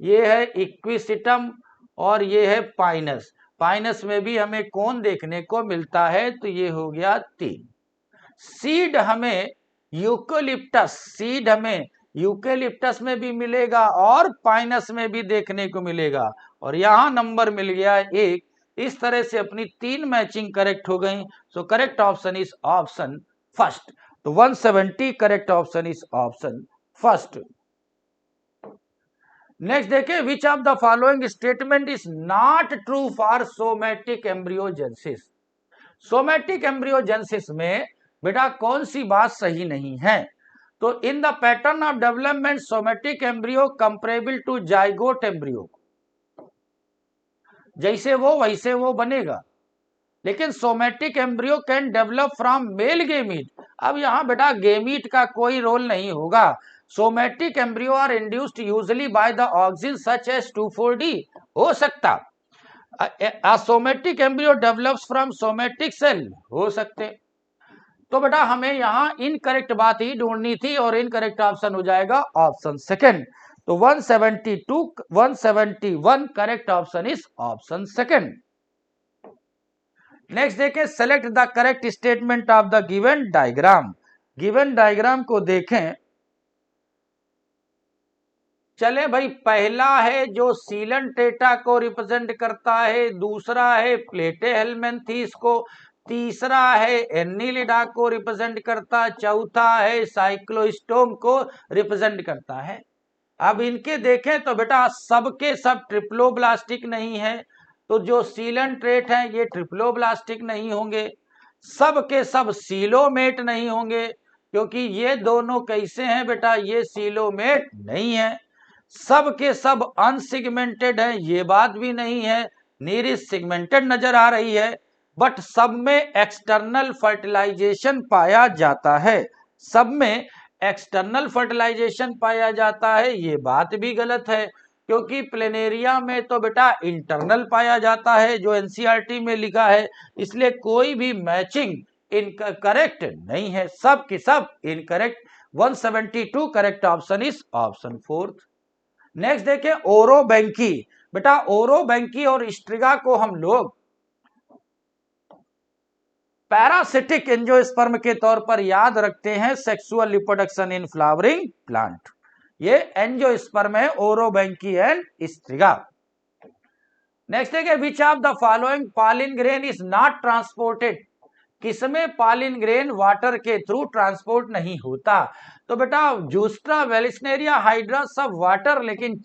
ये है इक्विसिटम, और ये है पाइनस। पाइनस में भी हमें कौन देखने को मिलता है, तो ये हो गया 3। सीड हमें यूकेलिप्टस, सीड हमें यूकेलिप्टस में भी मिलेगा और पाइनस में भी देखने को मिलेगा, और यहां नंबर मिल गया 1। इस तरह से अपनी 3 मैचिंग करेक्ट हो गई। So correct option is option first. तो 170 correct option is option first. Next देखिए, which of the following statement is not true for somatic embryogenesis. Somatic embryogenesis में बेटा कौन सी बात सही नहीं है? तो in the pattern of development somatic embryo comparable to zygote embryo, जैसे वो वैसे वो बनेगा, लेकिन somatic embryo can develop from male gamete. अब यहां बेटा गेमीट का कोई रोल नहीं होगा। Somatic embryo are induced usually by the auxin such as 2,4-D, हो सकता। Somatic embryo develops from somatic cell, हो सकते। तो बेटा हमें यहां इनकरेक्ट बात ही ढूंढनी थी, और इनकरेक्ट ऑप्शन हो जाएगा ऑप्शन सेकंड। तो 172 171 correct option is option second. Next देखें, select the correct statement of the given diagram. Given diagram को देखें। चले भाई, पहला है जो सीलन टेटा को रिप्रेजेंट करता है, दूसरा है प्लेटे हेलमेंथीस को, तीसरा है एनिलिडा को रिप्रेजेंट करता, चौथा है साइक्लोस्टोम को रिप्रेजेंट करता है। अब इनके देखें तो बेटा सबके सब ट्रिप्लोब्लास्टिक नहीं है, तो जो सीलन ट्रेट हैं ये ट्रिप्लोब्लास्टिक नहीं होंगे। सब के सब सीलोमेट नहीं होंगे, क्योंकि ये दोनों कैसे हैं बेटा, ये सीलोमेट नहीं है। सब के सब अनसिगमेंटेड हैं, ये बात भी नहीं है, नीरिस सिगमेंटेड नजर आ रही है। बट सब में एक्सटर्नल फर्टिलाइजेशन पाया जाता है, सब में एक्सटर्नल फर्टिलाइजेशन पाया जाता है, ये बात भी गलत है, क्योंकि प्लेनेरिया में तो बेटा इंटरनल पाया जाता है जो एनसीईआरटी में लिखा है। इसलिए कोई भी मैचिंग इनकरेक्ट नहीं है, सब की सब incorrect. 172 correct option is option fourth. Next देखें, ओरोबैंकी। बेटा ओरोबैंकी और स्ट्रिगा को हम लोग पैरासिटिक एंजियोस्पर्म के तौर पर याद रखते हैं, sexual reproduction in flowering plant. ये एंजियोस्पर्म है, ओरोबैंकी एंड स्ट्रिगा। नेक्स्ट है, which of the following pollen grain is not transported. किसमें पॉलिन ग्रेन वाटर के थ्रू ट्रांसपोर्ट नहीं होता? तो बेटा जूस्ट्रा, वेलिस्नेरिया, हाइड्रा सब वाटर, लेकिन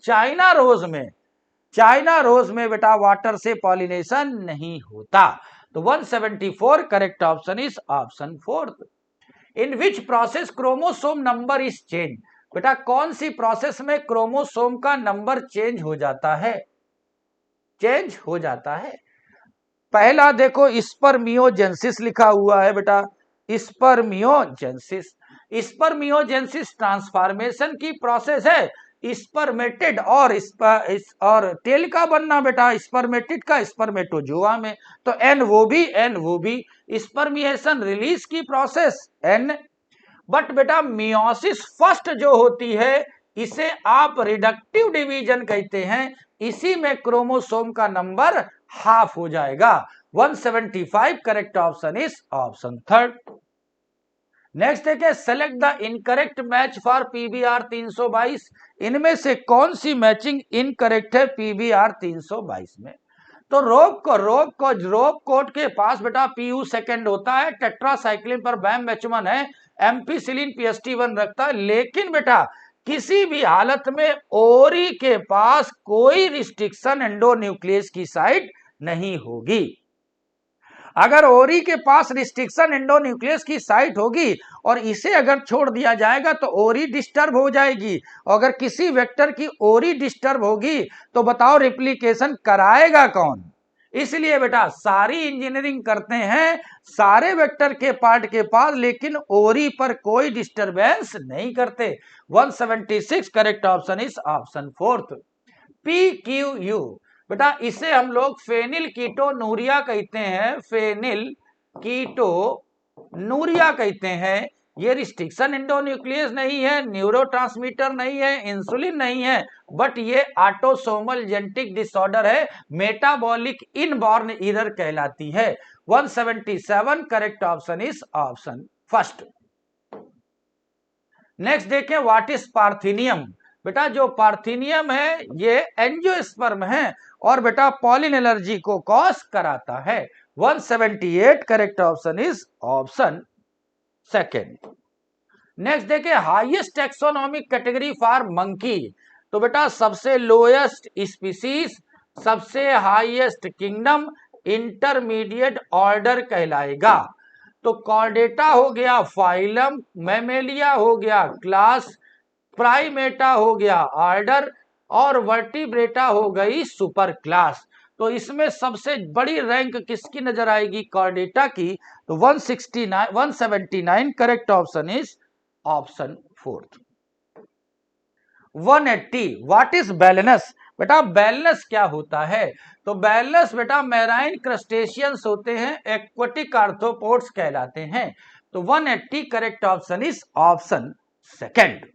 चाइना रोज में बेटा वाटर से पॉलिनेशन नहीं होता। तो 174 correct option is option 4। In which process chromosome number is change? बेटा कौन सी प्रोसेस में क्रोमोसोम का नंबर चेंज हो जाता है? पहला देखो स्पर्मियोजेनेसिस लिखा हुआ है बेटा, स्पर्मियोजेनेसिस ट्रांसफॉर्मेशन की प्रोसेस है। स्पर्मेटिड और टेल का बनना बेटा, स्पर्मेटिड का स्पर्मेटोजोआ में, तो एनओबी स्पर्मिएशन रिलीज की प्रोसेस एन। बट बेटा मियोसिस फर्स्ट जो होती है इसे आप रिडक्टिव डिवीजन कहते हैं, इसी में क्रोमोसोम का नंबर हाफ हो जाएगा। 175 correct option is option 3। Next देखिए, select the incorrect match for PBR 322। इनमें से कौन सी मैचिंग इनकरेक्ट है पीबीआर 322 में? तो रोप कोट के पास बेटा पीयू सेकंड होता है, टेट्रासाइक्लिन पर बैमबैचमन है, एम्पिसिलिन पीएसटी1 रखता है, लेकिन बेटा किसी भी हालत में ओरी के पास कोई रिस्ट्रिक्शन एंडोन्यूक्लियस की साइट नहीं होगी। अगर ओरी के पास रिस्ट्रिक्शन एंडोन्यूक्लियस की साइट होगी और इसे अगर छोड़ दिया जाएगा तो ओरी डिस्टर्ब हो जाएगी। अगर किसी वेक्टर की ओरी डिस्टर्ब होगी तो बताओ रिप्लिकेशन कराएगा कौन? इसलिए बेटा सारी इंजीनियरिंग करते हैं सारे वेक्टर के पार्ट के पास, लेकिन ओरी पर कोई डिस्टरबेंस नहीं करते। 176 correct option is option 4। PQU बेटा इसे हम लोग फेनिल कीटोनूरिया कहते हैं, कहते हैं। ये रिस्ट्रिक्शन एंडोन्यूक्लियस नहीं है, न्यूरोट्रांसमीटर नहीं है, इंसुलिन नहीं है, बट ये ऑटोसोमल जेनेटिक डिसऑर्डर है, मेटाबॉलिक इनबॉर्न एरर कहलाती है। 177 correct option is option 1। Next देखें, व्हाट इज पार्थिनियम? बेटा जो पार्थिनियम है ये एंजियोस्पर्म है और बेटा पॉलिन एलर्जी को कॉज कराता है। 178 correct option is option 2। Next देखें, highest taxonomic category for monkey. तो बेटा सबसे लोएस्ट स्पीसीज, सबसे हाईएस्ट किंगडम, इंटरमीडिएट ऑर्डर कहलाएगा। तो कॉर्डेटा हो गया फाइलम, मैमेलिया हो गया क्लास, प्राइमेटा हो गया ऑर्डर और वर्टिब्रेटा हो गई सुपर क्लास। तो इसमें सबसे बड़ी रैंक किसकी नजर आएगी? कॉर्डेटा की। तो 179 correct option is option 4। 180 what is Balanus? बेटा बैलेनस क्या होता है? तो बैलेनस बेटा मैराइन क्रस्टेशियंस होते हैं, एक्वेटिक आर्थ्रोपोड्स कहलाते हैं। तो 180 करेक्ट ऑप्शन इज ऑप्शन 2।